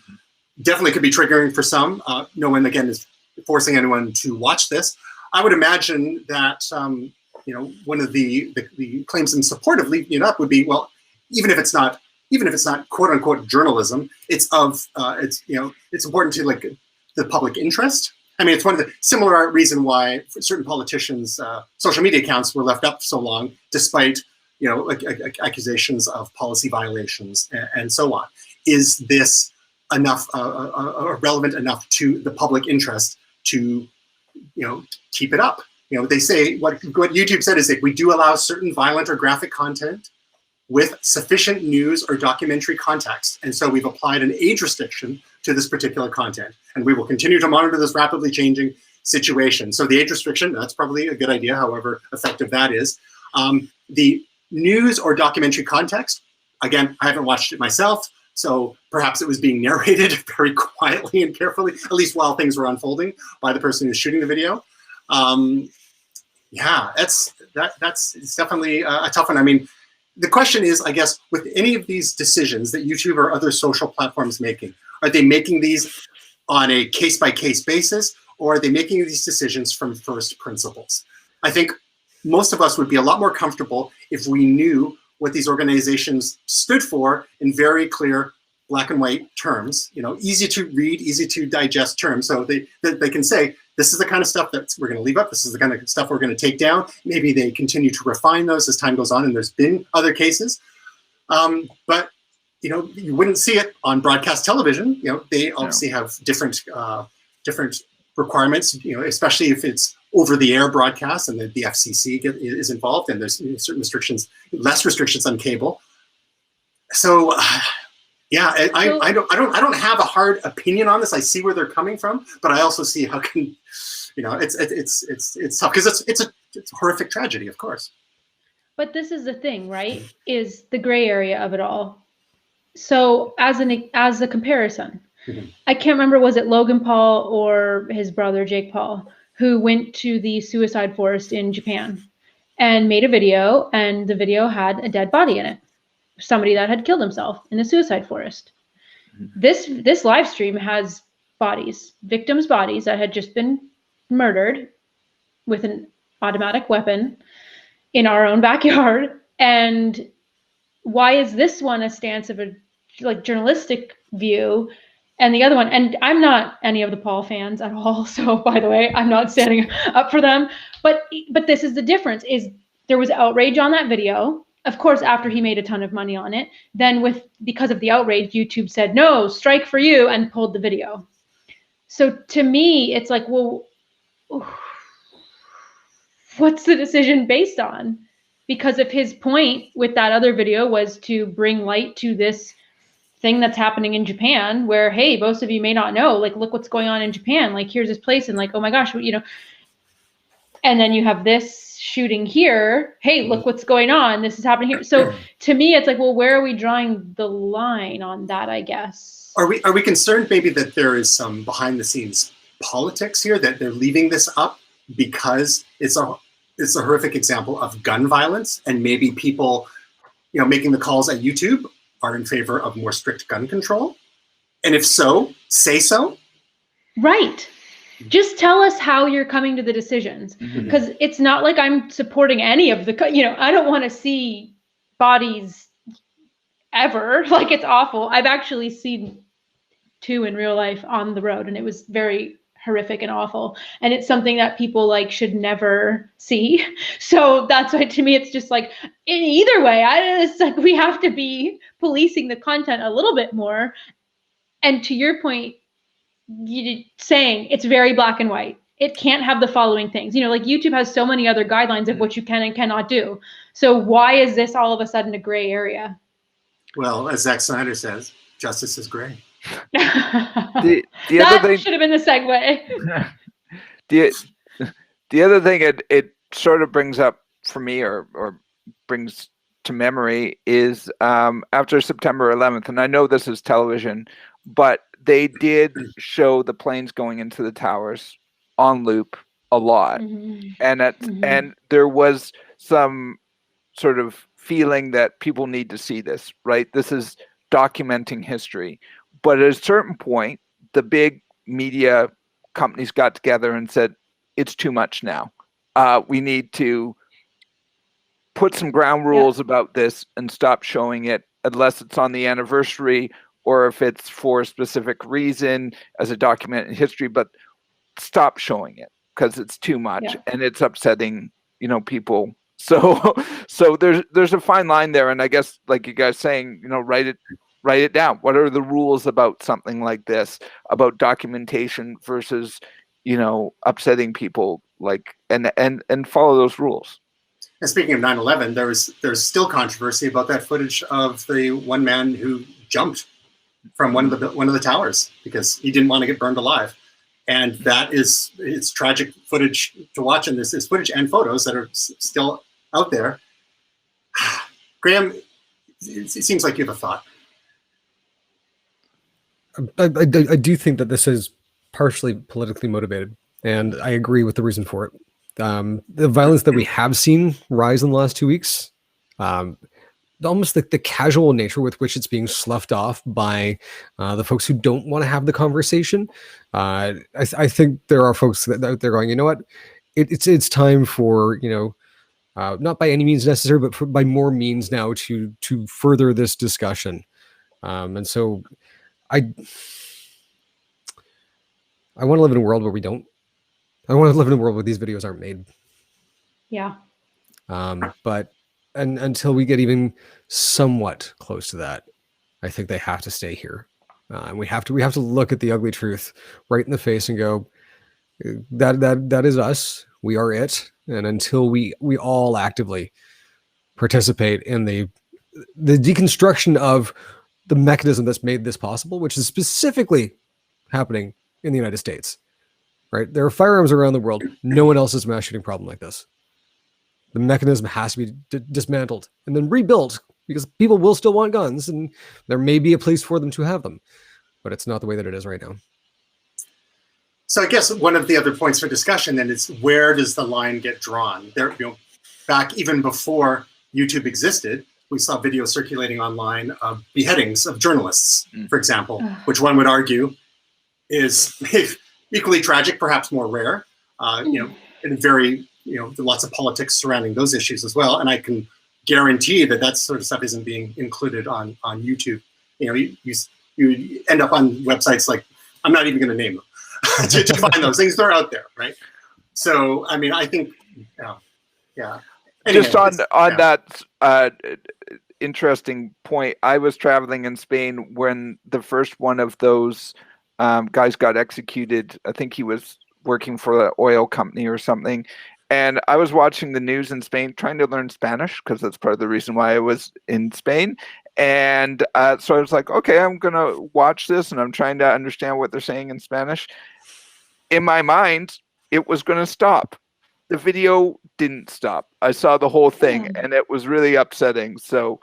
Definitely could be triggering for some. No one, again, is forcing anyone to watch this. I would imagine that one of the claims in support of leaving it up would be, well, even if it's not quote unquote journalism, it's important to like the public interest. I mean, it's one of the similar reason why certain politicians' social media accounts were left up so long, despite accusations of policy violations and so on. Is this enough relevant enough to the public interest to keep it up? They say what YouTube said is that we do allow certain violent or graphic content with sufficient news or documentary context. And so we've applied an age restriction to this particular content. And we will continue to monitor this rapidly changing situation. So the age restriction, that's probably a good idea, however effective that is. The news or documentary context, again, I haven't watched it myself, so perhaps it was being narrated very quietly and carefully, at least while things were unfolding, by the person who's shooting the video. Yeah, it's definitely a tough one. I mean, the question is, I guess, with any of these decisions that YouTube or other social platforms making, are they making these on a case-by-case basis, or are they making these decisions from first principles? I think most of us would be a lot more comfortable if we knew what these organizations stood for in very clear black and white terms, easy to read, easy to digest terms. So they can say, this is the kind of stuff that we're going to leave up. This is the kind of stuff we're going to take down. Maybe they continue to refine those as time goes on, and there's been other cases. But you wouldn't see it on broadcast television. They obviously have different requirements. Especially if it's over-the-air broadcast, and the FCC is involved, and there's certain restrictions, less restrictions on cable. So, yeah, I don't have a hard opinion on this. I see where they're coming from, but I also see how can it's tough because it's a horrific tragedy, of course. But this is the thing, right? Is the gray area of it all. So as a comparison, I can't remember, was it Logan Paul or his brother Jake Paul who went to the suicide forest in Japan and made a video, and the video had a dead body in it, somebody that had killed himself in the suicide forest. This live stream has victims' bodies that had just been murdered with an automatic weapon in our own backyard. And why is this one a stance of a journalistic view, and the other one, and I'm not any of the Paul fans at all, so by the way, I'm not standing up for them, but this is the difference, is there was outrage on that video, of course, after he made a ton of money on it. Then because of the outrage, YouTube said, no, strike for you, and pulled the video. So to me, it's like, well, what's the decision based on? Because if his point with that other video was to bring light to this thing that's happening in Japan, where, hey, most of you may not know, look what's going on in Japan. Here's this place, and oh my gosh, and then you have this shooting here. Hey, look what's going on. This is happening here. So to me, it's like, well, where are we drawing the line on that, I guess? Are we concerned maybe that there is some behind the scenes politics here, that they're leaving this up because it's a horrific example of gun violence, and maybe people, making the calls at YouTube are in favor of more strict gun control? And if so, say so. Right. Just tell us how you're coming to the decisions, because it's not like I'm supporting any of the, I don't want to see bodies ever. It's awful. I've actually seen 2 in real life on the road, and it was very horrific and awful, and it's something that people should never see. So that's why, to me, it's just in either way, it's we have to be policing the content a little bit more. And to your point, saying it's very black and white, it can't have the following things, YouTube has so many other guidelines of what you can and cannot do. So why is this all of a sudden a gray area? Well, as Zack Snyder says, justice is gray. The that other thing should have been the segue. the other thing it sort of brings up for me, or brings to memory, is after September 11th, and I know this is television, but they did show the planes going into the towers on loop a lot, and there was some sort of feeling that people need to see this, right? This is documenting history. But at a certain point, the big media companies got together and said, it's too much now. We need to put some ground rules about this and stop showing it unless it's on the anniversary, or if it's for a specific reason as a document in history, but stop showing it because it's too much and it's upsetting, people. So there's a fine line there. And I guess, like you guys saying, write it down. What are the rules about something like this, about documentation versus, upsetting people, and follow those rules. And speaking of 9/11, there's still controversy about that footage of the one man who jumped from one of the towers because he didn't want to get burned alive. And it's tragic footage to watch, and this is footage and photos that are still out there. Graham, it seems like you have a thought. I do think that this is partially politically motivated, and I agree with the reason for it. The violence that we have seen rise in the last 2 weeks, almost the casual nature with which it's being sloughed off by the folks who don't want to have the conversation. I think there are folks that out there going, you know what, it's time for, not by any means necessary, but by more means now to further this discussion. And so I want to live in a world where we don't. I want to live in a world where these videos aren't made. Yeah. But and until we get even somewhat close to that, I think they have to stay here. And we have to look at the ugly truth right in the face and go, that is us. We are it. And until we all actively participate in the deconstruction of the mechanism that's made this possible, which is specifically happening in the United States, right? There are firearms around the world. No one else has a mass shooting problem like this. The mechanism has to be dismantled and then rebuilt, because people will still want guns, and there may be a place for them to have them, but it's not the way that it is right now. So I guess one of the other points for discussion then is, where does the line get drawn? There, back even before YouTube existed, we saw videos circulating online of beheadings of journalists, for example, which one would argue is equally tragic, perhaps more rare, and very, lots of politics surrounding those issues as well. And I can guarantee that sort of stuff isn't being included on YouTube. You end up on websites like, I'm not even going to name them, to find those things. They're out there, right? So, I mean, I think, yeah. Anyway, just on that interesting point, I was traveling in Spain when the first one of those guys got executed. I think he was working for an oil company or something. And I was watching the news in Spain, trying to learn Spanish, because that's part of the reason why I was in Spain. And so I was like, okay, I'm going to watch this, and I'm trying to understand what they're saying in Spanish. In my mind, it was going to stop. The video didn't stop. I saw the whole thing, and it was really upsetting. So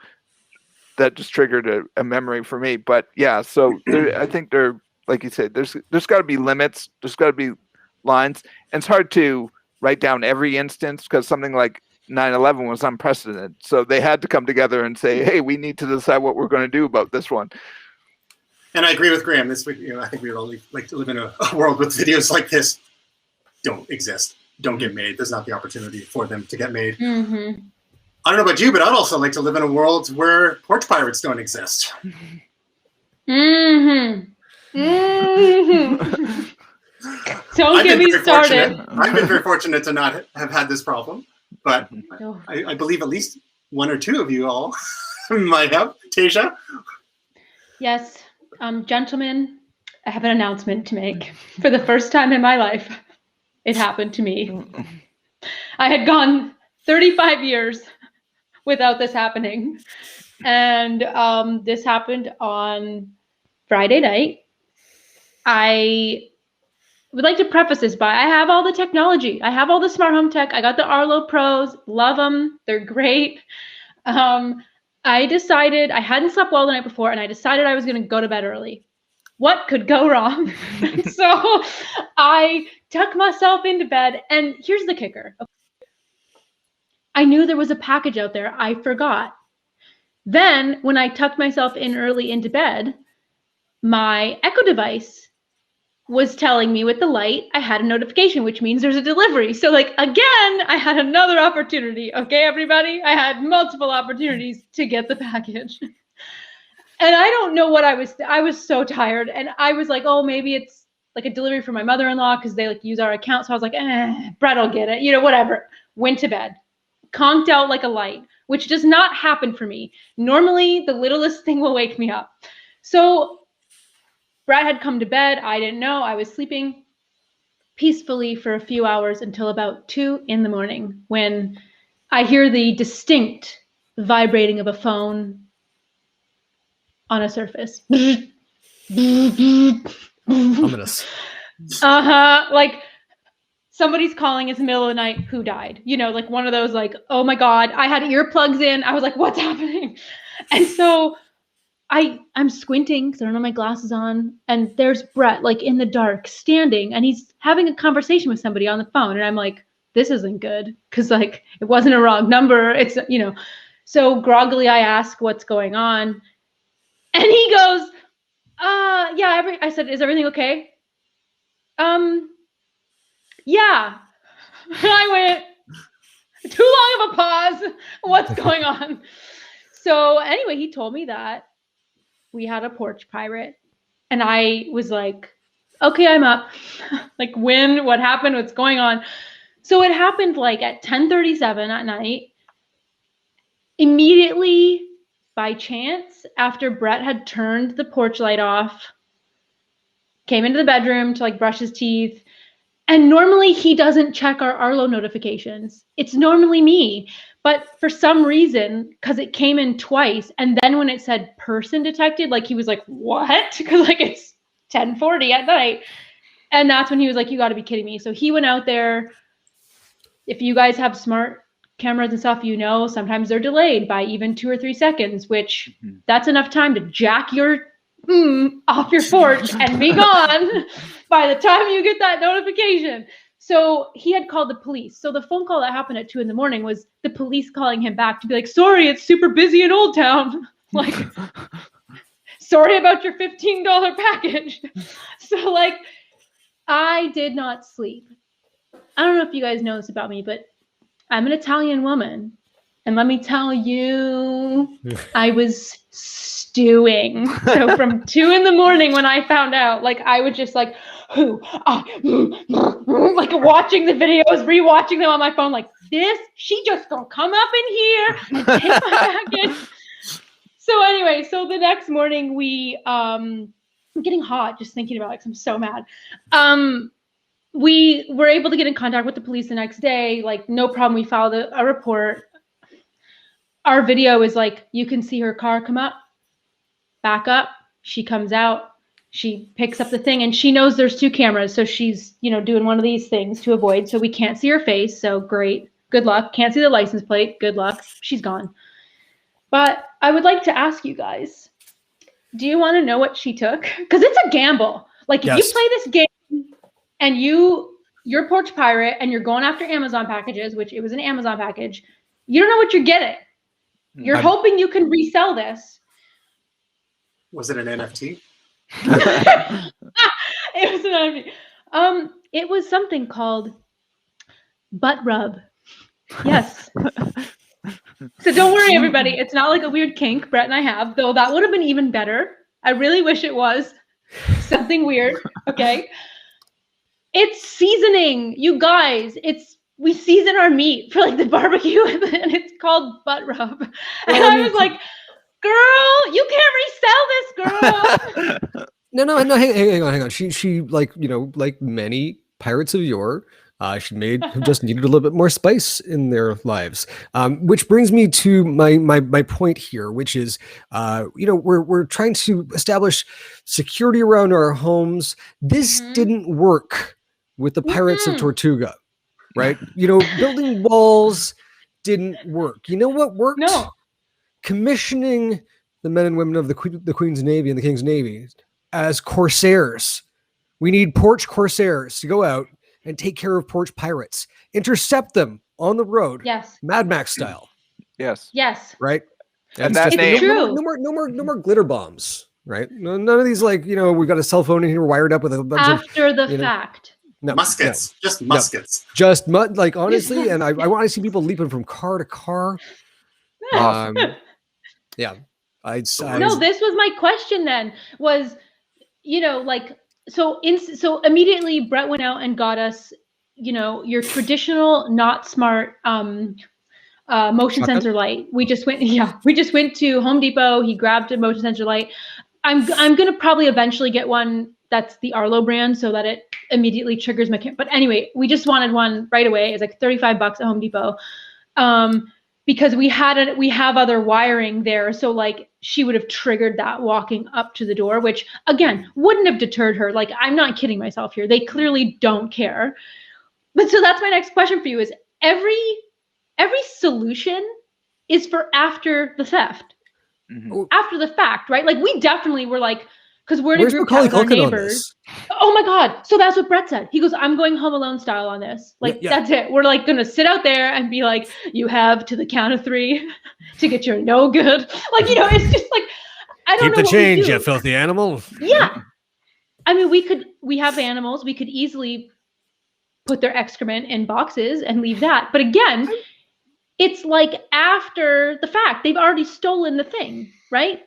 that just triggered a memory for me. But yeah, so I think there, like you said, there's got to be limits. There's got to be lines. And it's hard to write down every instance, because something like 9/11 was unprecedented. So they had to come together and say, hey, we need to decide what we're going to do about this one. And I agree with Graham. This would, I think we would all like to live in a world with videos like this don't exist, don't get made. There's not the opportunity for them to get made. Mm-hmm. I don't know about you, but I'd also like to live in a world where porch pirates don't exist. Mm-hmm. Mm-hmm. Don't get me started. I've been very fortunate to not have had this problem, but I believe at least one or two of you all might have. Tasia? Yes. Gentlemen, I have an announcement to make. For the first time in my life, it happened to me. I had gone 35 years without this happening. And this happened on Friday night. I would like to preface this by, I have all the technology. I have all the smart home tech. I got the Arlo Pros, love them. They're great. I decided, I hadn't slept well the night before, and I decided I was going to go to bed early. What could go wrong? So I tucked myself into bed, and here's the kicker. I knew there was a package out there. I forgot. Then when I tucked myself in early into bed, my Echo device was telling me with the light I had a notification, which means there's a delivery. So like, again, I had another opportunity. Okay, everybody, I had multiple opportunities to get the package. And I don't know what I was so tired. And I was like, oh, maybe it's like a delivery for my mother-in-law, because they like use our account. So I was like, Brett will get it, whatever. Went to bed, conked out like a light, which does not happen for me. Normally the littlest thing will wake me up. So Brad had come to bed. I didn't know. I was sleeping peacefully for a few hours until about 2 a.m, when I hear the distinct vibrating of a phone on a surface. Ominous. Like somebody's calling. It's the middle of the night. Who died? Like one of those, like, oh my God, I had earplugs in. I was like, what's happening? And so I'm squinting because I don't have my glasses on, and there's Brett like in the dark standing, and he's having a conversation with somebody on the phone, and I'm like, this isn't good, because like it wasn't a wrong number. It's So groggily I ask what's going on, and he goes, yeah. I said, is everything okay? Yeah. I went, too long of a pause. What's going on? So anyway, he told me that we had a porch pirate, and I was like, okay, I'm up. Like, when, what happened, what's going on? So it happened like at 10:37 at night. immediately, by chance, after Brett had turned the porch light off, came into the bedroom to like brush his teeth. And normally he doesn't check our Arlo notifications. It's normally me. But for some reason, because it came in twice, and then when it said person detected, like he was like, what? Because like it's 10:40 at night. And that's when he was like, you got to be kidding me. So he went out there. If you guys have smart cameras and stuff, you know, sometimes they're delayed by even 2 or 3 seconds, which that's enough time to jack your off your porch and be gone by the time you get that notification. So he had called the police. So the phone call that happened at 2 a.m. was the police calling him back to be like, sorry, it's super busy in Old Town. Like, sorry about your $15 package. So like, I did not sleep. I don't know if you guys know this about me, but I'm an Italian woman. And let me tell you, I was stewing. So from 2 a.m. when I found out, like I was just like, like watching the videos, rewatching them on my phone, like this, she just gonna come up in here and take my package. So anyway, so the next morning I'm getting hot just thinking about it because I'm so mad. We were able to get in contact with the police the next day, like no problem. We filed a report. Our video is like, you can see her car come up, back up. She comes out, she picks up the thing, and she knows there's 2 cameras. So she's, you know, doing one of these things to avoid. So we can't see her face. So great. Good luck. Can't see the license plate. Good luck. She's gone. But I would like to ask you guys, do you want to know what she took? Because it's a gamble. Like if you play this game and you're Porch Pirate and you're going after Amazon packages, which it was an Amazon package, you don't know what you're getting. You're hoping you can resell this. Was it an NFT? It was an NFT. It was something called butt rub. Yes. So don't worry, everybody. It's not like a weird kink Brett and I have, though that would have been even better. I really wish it was something weird. Okay. It's seasoning, you guys. We season our meat for like the barbecue, and it's called butt rub. And I was like, girl, you can't resell this, girl. No, hang on. She like, you know, like many pirates of yore, she just needed a little bit more spice in their lives. Which brings me to my point here, which is, you know, we're trying to establish security around our homes. This didn't work with the Pirates of Tortuga, right? You know, building walls didn't work. You know what worked? No. Commissioning the men and women of the Queen's Navy and the King's Navy as corsairs. We need porch corsairs to go out and take care of porch pirates, intercept them on the road. Yes. Mad Max style. Yes. Yes. Right. And that it's name. true. No more glitter bombs. Right. None of these, like, you know, we've got a cell phone in here wired up with a bunch after of the fact. No, muskets. Just muskets. Just like honestly, and I want to see people leaping from car to car. Yeah. No, this was my question then, was, you know, like, so immediately Brett went out and got us, you know, your traditional not smart motion sensor light. We just went to Home Depot. He grabbed a motion sensor light. I'm gonna probably eventually get one that's the Arlo brand so that it immediately triggers my camera. But anyway, we just wanted one right away. It's like $35 at Home Depot. Because we have other wiring there. So like she would have triggered that walking up to the door, which again, wouldn't have deterred her. Like, I'm not kidding myself here. They clearly don't care. But so that's my next question for you is every solution is for after the theft, after the fact, right? Like we definitely were like, because we're in a group chat with our neighbors. Oh my God. So that's what Brett said. He goes, I'm going Home Alone style on this. Like, that's it. We're like going to sit out there and be like, you have to the count of 3 to get your no good. Like, you know, it's just like, I don't know. Keep the change, you filthy animal. Yeah. I mean, we have animals. We could easily put their excrement in boxes and leave that. But again, it's like after the fact, they've already stolen the thing, right?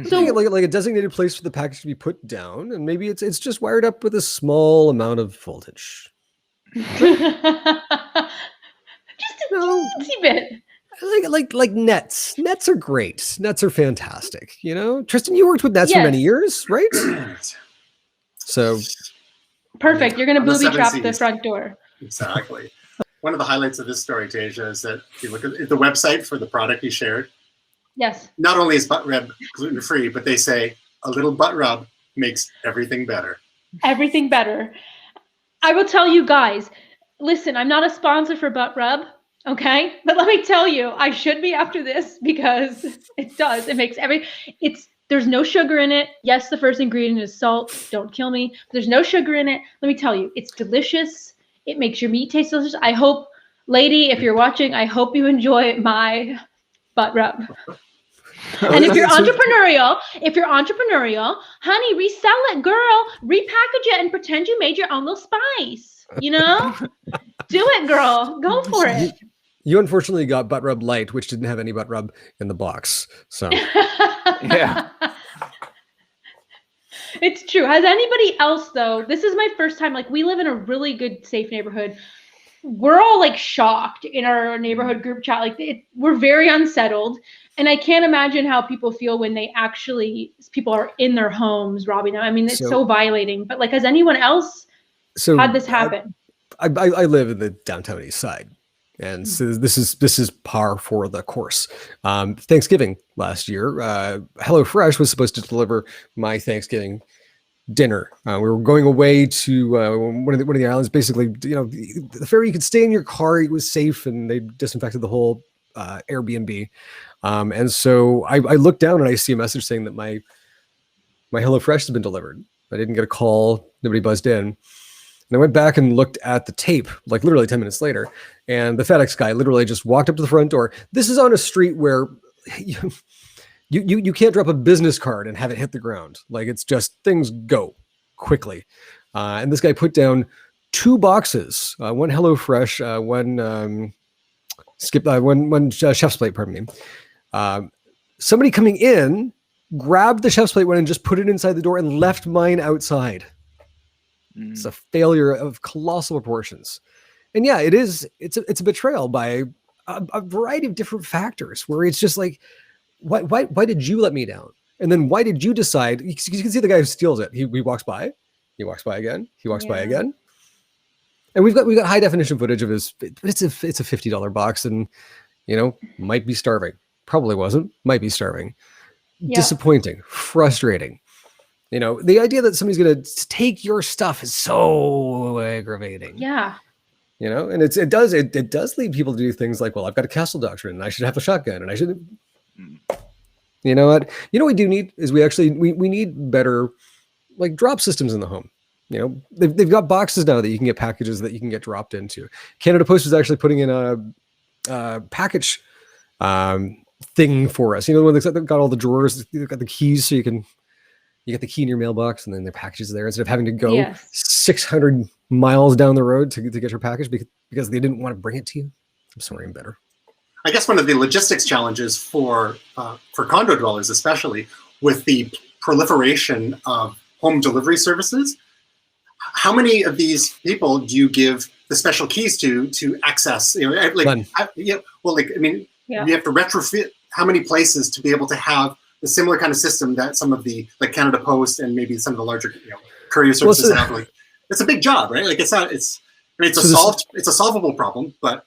So like a designated place for the package to be put down, and maybe it's just wired up with a small amount of voltage. Just a teensy bit. like nets. Nets are great. Nets are fantastic. You know, Tristan, you worked with nets for many years, right? So perfect. You're going to On the booby seven trap the Cs. front door. Exactly. One of the highlights of this story, Tasia, is that if you look at the website for the product you shared, Yes. not only is butt rub gluten-free, but they say a little butt rub makes everything better. Everything better. I will tell you guys, listen, I'm not a sponsor for butt rub, okay? But let me tell you, I should be after this because it does. It makes there's no sugar in it. Yes, the first ingredient is salt. Don't kill me. But there's no sugar in it. Let me tell you, it's delicious. It makes your meat taste delicious. I hope, lady, if you're watching, I hope you enjoy my butt rub. And if you're entrepreneurial, honey, resell it, girl. Repackage it and pretend you made your own little spice. You know? Do it, girl. Go for it. You unfortunately got butt rub light, which didn't have any butt rub in the box. So Yeah. It's true. Has anybody else, though? This is my first time. Like, we live in a really good, safe neighborhood. We're all like shocked in our neighborhood group chat. Like, we're very unsettled. And I can't imagine how people feel when people are in their homes robbing them. I mean, it's so violating. But like, has anyone else had this happen? I live in the downtown east side. And so this is par for the course. Thanksgiving last year, HelloFresh was supposed to deliver my Thanksgiving dinner. We were going away to one of the islands. Basically, you know, the ferry, you could stay in your car. It was safe, and they disinfected the whole Airbnb. And so I looked down and I see a message saying that my HelloFresh has been delivered. I didn't get a call. Nobody buzzed in. And I went back and looked at the tape, like literally 10 minutes later, and the FedEx guy literally just walked up to the front door. This is on a street where you can't drop a business card and have it hit the ground. Like, it's just, things go quickly. And this guy put down 2 boxes, one HelloFresh, one chef's plate, pardon me. Somebody coming in grabbed the chef's plate, went and just put it inside the door and left mine outside. It's a failure of colossal proportions. And yeah, it's a betrayal by a variety of different factors where it's just like, why did you let me down? And then why did you decide? You can see the guy who steals it. He walks by, he walks by again, he walks by again. And we've got high definition footage of his, but it's a $50 box, and you know, might be starving. Probably wasn't, might be starving. Yeah. Disappointing, frustrating. You know, the idea that somebody's going to take your stuff is so aggravating. Yeah. You know, and it does lead people to do things like, well, I've got a castle doctrine and I should have a shotgun and I should, you know what? You know what we do need is we need better like drop systems in the home. You know, they've got boxes now that you can get packages that you can get dropped into. Canada Post is actually putting in a package thing for us. You know, the one that's got all the drawers, you've got the keys, so you get the key in your mailbox and then the package is there instead of having to go 600 miles down the road to get your package because they didn't want to bring it to you. I'm sorry, I'm better. I guess one of the logistics challenges for condo dwellers, especially with the proliferation of home delivery services, how many of these people do you give the special keys to access? You know, like, None. You have to retrofit how many places to be able to have the similar kind of system that some of the like Canada Post and maybe some of the larger courier services have. Like, it's a big job, right? Like, it's a solvable problem, but.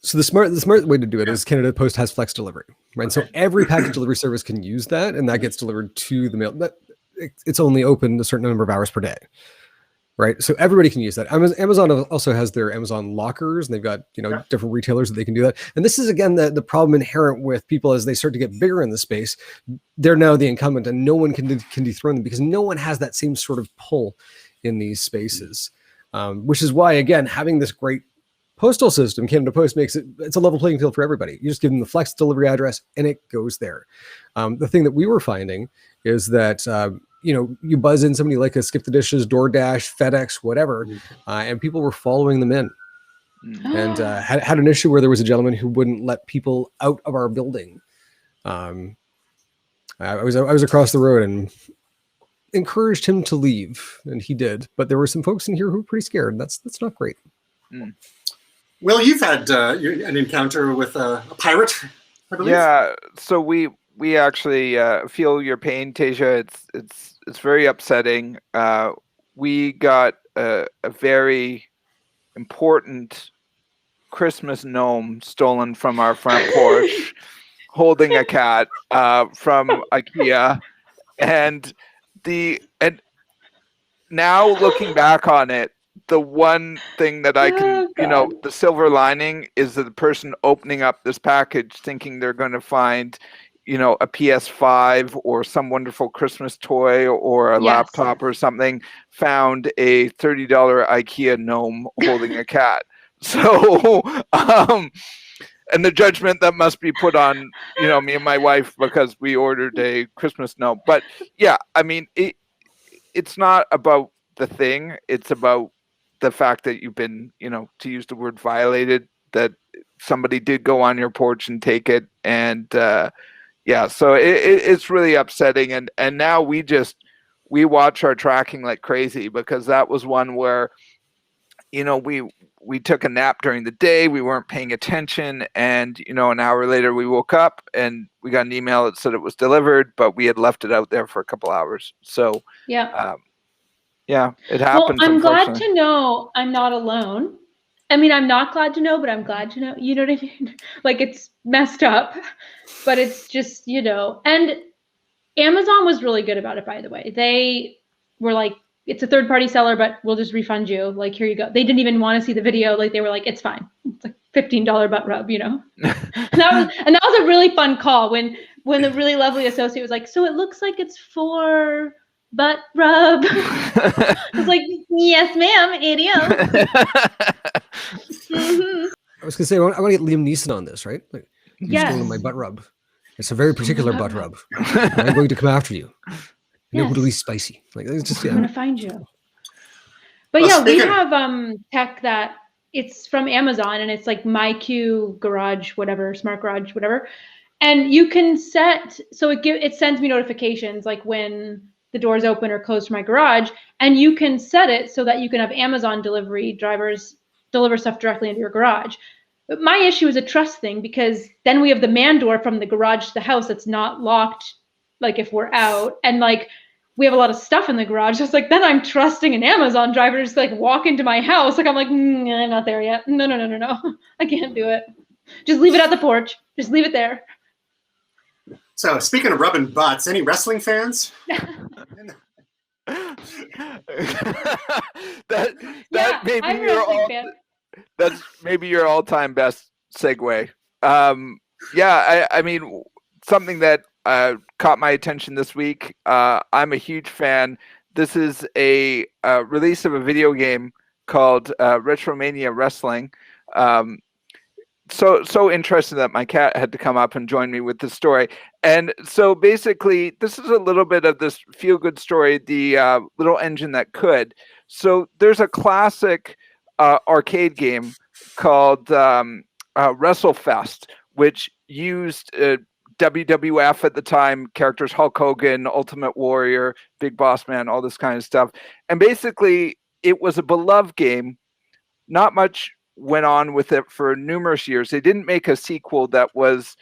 So the smart way to do it is Canada Post has flex delivery, right? Okay. So every package delivery service can use that, and that gets delivered to the mail. It's only open a certain number of hours per day, right? So everybody can use that. Amazon also has their Amazon lockers, and they've got different retailers that they can do that. And this is again the problem inherent with people as they start to get bigger in the space. They're now the incumbent, and no one can dethrone them because no one has that same sort of pull in these spaces, which is why again having this great postal system, Canada Post, it's a level playing field for everybody. You just give them the flex delivery address and it goes there. The thing that we were finding is that, you buzz in somebody like a Skip the Dishes, DoorDash, FedEx, whatever, and people were following them in and had an issue where there was a gentleman who wouldn't let people out of our building. I was across the road and encouraged him to leave, and he did. But there were some folks in here who were pretty scared. That's not great. Will, you've had an encounter with a pirate, I believe. Yeah, so we actually feel your pain, Tasia. It's very upsetting. We got a very important Christmas gnome stolen from our front porch, holding a cat from IKEA, and now looking back on it, the one thing that I can, the silver lining is that the person opening up this package thinking they're going to find, a PS5 or some wonderful Christmas toy or a laptop or something, found a $30 IKEA gnome holding a cat. So, and the judgment that must be put on, me and my wife because we ordered a Christmas gnome. But yeah, I mean, it's not about the thing. It's about the fact that you've been, to use the word violated, that somebody did go on your porch and take it. And so it's really upsetting. And now we watch our tracking like crazy, because that was one where, we took a nap during the day. We weren't paying attention. And, an hour later we woke up and we got an email that said it was delivered, but we had left it out there for a couple hours. So yeah, it happens. Well, I'm glad to know I'm not alone. I mean, I'm not glad to know, but I'm glad to know. You know what I mean? Like, it's messed up, but it's just, And Amazon was really good about it, by the way. They were like, it's a third-party seller, but we'll just refund you. Like, here you go. They didn't even want to see the video. Like, they were like, it's fine. It's like $15 butt rub, and that was a really fun call when the really lovely associate was like, so it looks like it's for butt rub. I was like, yes, ma'am, it is. I was gonna say, I want to get Liam Neeson on this, right? Like, yes. Stealing my butt rub. It's a very particular butt rub. I'm going to come after you. Notably spicy. Like, it's just, I'm gonna find you. But we have tech that it's from Amazon, and it's like MyQ Garage, whatever, Smart Garage, whatever. And you can set, so it sends me notifications like when the doors open or close for my garage, and you can set it so that you can have Amazon delivery drivers deliver stuff directly into your garage. But my issue is a trust thing, because then we have the man door from the garage to the house that's not locked, like if we're out, and like we have a lot of stuff in the garage. It's like, then I'm trusting an Amazon driver to just like walk into my house. Like, I'm like, I'm not there yet. No. I can't do it. Just leave it at the porch. Just leave it there. So speaking of rubbing butts, any wrestling fans? That's maybe your all-time best segue. I mean, something that caught my attention this week. I'm a huge fan. This is a release of a video game called Retromania Wrestling. So interesting that my cat had to come up and join me with this story. And so basically, this is a little bit of this feel-good story, the little engine that could. So there's a classic arcade game called WrestleFest, which used WWF at the time, characters Hulk Hogan, Ultimate Warrior, Big Boss Man, all this kind of stuff. And basically, it was a beloved game. Not much went on with it for numerous years. They didn't make a sequel that was,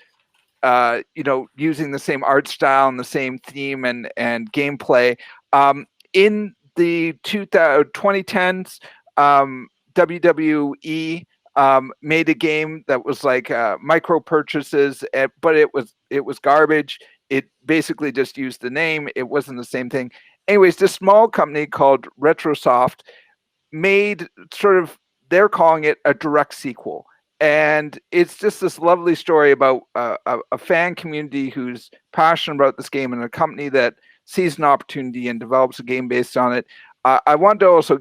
using the same art style and the same theme and gameplay. In the 2010s, WWE made a game that was like micro purchases, but it was garbage. It basically just used the name. It wasn't the same thing. Anyways, this small company called Retrosoft made they're calling it a direct sequel. And it's just this lovely story about a fan community who's passionate about this game, and a company that sees an opportunity and develops a game based on it. I wanted to also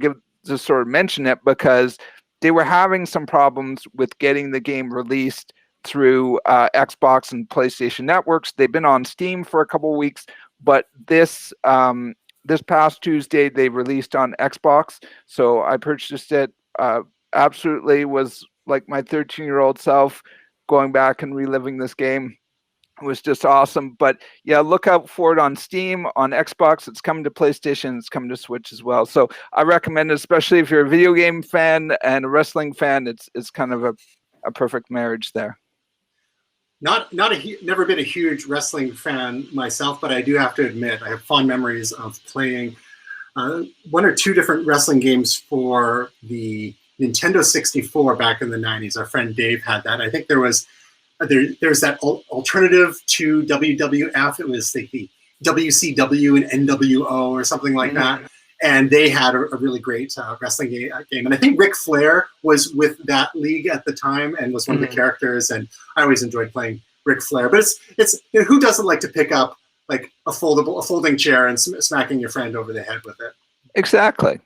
mention it because they were having some problems with getting the game released through Xbox and PlayStation networks. They've been on Steam for a couple of weeks, but this past Tuesday they released on Xbox. So I purchased it. Absolutely was like my 13-year-old self going back and reliving this game. was just awesome. But yeah, look out for it on Steam, on Xbox. It's coming to PlayStation. It's coming to Switch as well. So I recommend it, especially if you're a video game fan and a wrestling fan. It's kind of a perfect marriage there. Never been a huge wrestling fan myself, but I do have to admit I have fond memories of playing one or two different wrestling games for the Nintendo 64 back in the 90s. Our friend Dave had that. I think there's that alternative to WWF. It was like the WCW and NWO or something like that. And they had a really great wrestling game. And I think Ric Flair was with that league at the time and was one of the characters. And I always enjoyed playing Ric Flair. But it's who doesn't like to pick up like a folding chair and smacking your friend over the head with it? Exactly.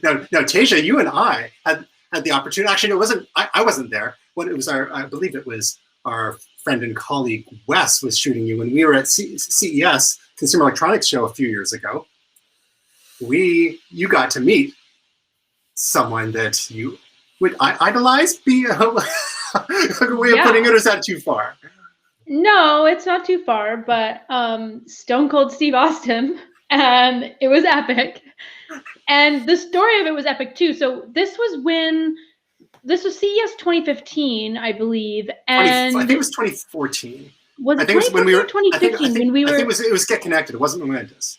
Now, Tasia, you and I had the opportunity. Actually, I wasn't there when it was I believe it was our friend and colleague Wes was shooting you when we were at CES, Consumer Electronics Show, a few years ago. You got to meet someone that you would idolize. Be a way of putting it, or is that too far? No, it's not too far, but Stone Cold Steve Austin, and it was epic. And the story of it was epic too. So this was CES 2015 , I believe, and I think it was 2014. Was it I think it was when we were 2015 when we were. I think it was Get Connected. It wasn't Momentous.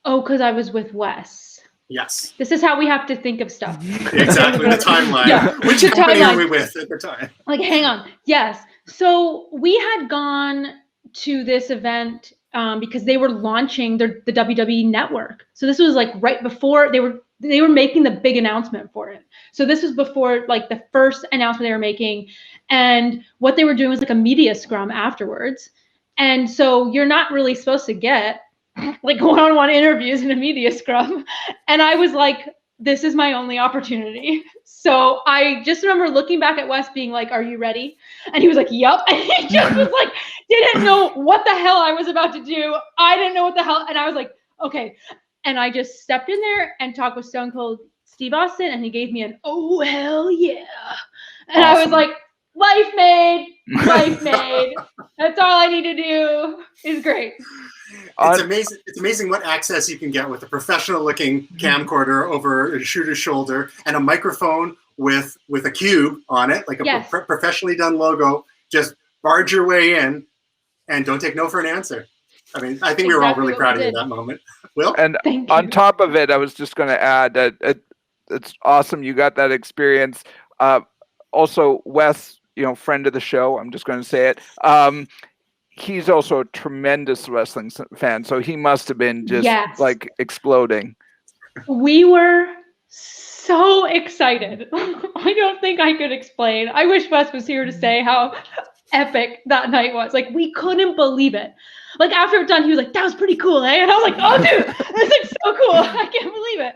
Oh, because I was with Wes. Yes. This is how we have to think of stuff. Exactly, the timeline. Yeah. Which company are we with at the time? Like, hang on. Yes. So we had gone to this event because they were launching the WWE Network. So this was like right before they were making the big announcement for it. So this was before like the first announcement they were making, and what they were doing was like a media scrum afterwards. And so you're not really supposed to get like one-on-one interviews in a media scrum. And I was like, this is my only opportunity. So I just remember looking back at Wes being like, are you ready? And he was like, yep. And he just was like, didn't know what the hell I was about to do. I didn't know what the hell. And I was like, okay. And I just stepped in there and talked with Stone Cold Steve Austin, and he gave me an, oh, hell yeah. And awesome. I was like, life made. That's all I need to do. It's great. It's amazing. It's amazing what access you can get with a professional-looking camcorder over a shooter's shoulder and a microphone with a cube on it, like a professionally done logo. Just barge your way in, and don't take no for an answer. I mean, I think we were all really proud of you at that moment. Will? And on top of it, I was just going to add that it's awesome you got that experience. Also, Wes, friend of the show. I'm just going to say it. He's also a tremendous wrestling fan, so he must have been just like exploding. We were so excited. I don't think I could explain. I wish Wes was here to say how epic that night was. Like, we couldn't believe it. Like, after it was done, he was like, that was pretty cool, eh? And I was like, oh, dude, this is so cool. I can't believe it.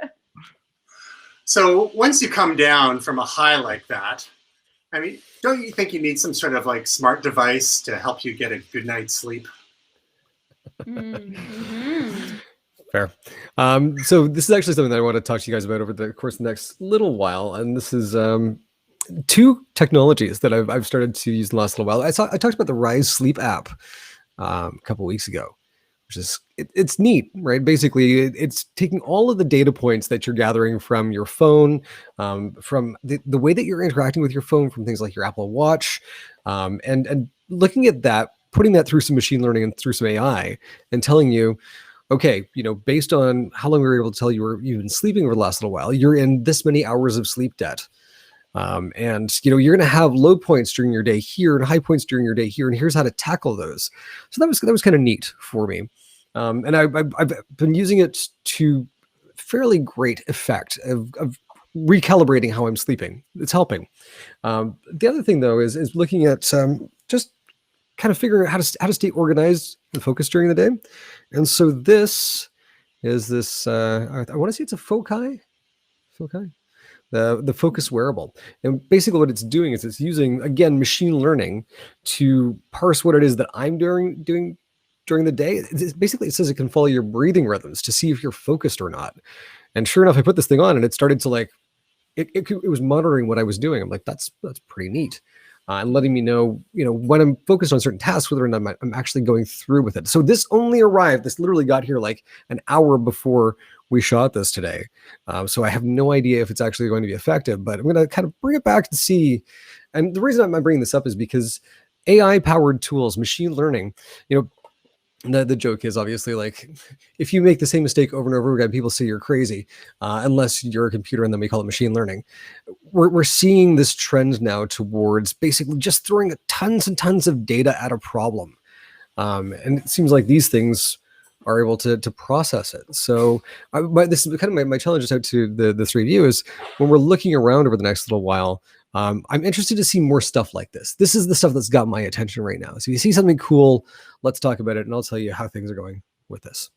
So once you come down from a high like that, I mean, don't you think you need some sort of like smart device to help you get a good night's sleep? Mm-hmm. Fair. So this is actually something that I want to talk to you guys about over the course of the next little while. And this is two technologies that I've started to use in the last little while. I talked about the Rise Sleep app a couple of weeks ago, which is, it's neat, right? Basically, it's taking all of the data points that you're gathering from your phone, from the way that you're interacting with your phone, from things like your Apple Watch, and looking at that, putting that through some machine learning and through some AI, and telling you, okay, based on how long we were able to tell you've been sleeping over the last little while, you're in this many hours of sleep debt. And you're going to have low points during your day here and high points during your day here, and here's how to tackle those. So that was kind of neat for me. And I've been using it to fairly great effect of recalibrating how I'm sleeping. It's helping. The other thing though is looking at just kind of figuring out how to stay organized and focused during the day. And so this is I want to say it's a FOCI. The Focus wearable. And basically what it's doing is it's using, again, machine learning to parse what it is that I'm doing during the day. Basically, it says it can follow your breathing rhythms to see if you're focused or not. And sure enough, I put this thing on and it started to it was monitoring what I was doing. I'm like, that's pretty neat. and letting me know, when I'm focused on certain tasks, whether or not I'm actually going through with it. So this only arrived. This literally got here like an hour before we shot this today. So I have no idea if it's actually going to be effective, but I'm going to kind of bring it back to see. And the reason I'm bringing this up is because AI powered tools, machine learning, the joke is obviously like, if you make the same mistake over and over again, people say you're crazy, unless you're a computer, and then we call it machine learning. We're seeing this trend now towards basically just throwing tons and tons of data at a problem. And it seems like these things are able to process it. So this is kind of my challenge out to the three of you is when we're looking around over the next little while, I'm interested to see more stuff like this. This is the stuff that's got my attention right now. So you see something cool, let's talk about it, and I'll tell you how things are going with this.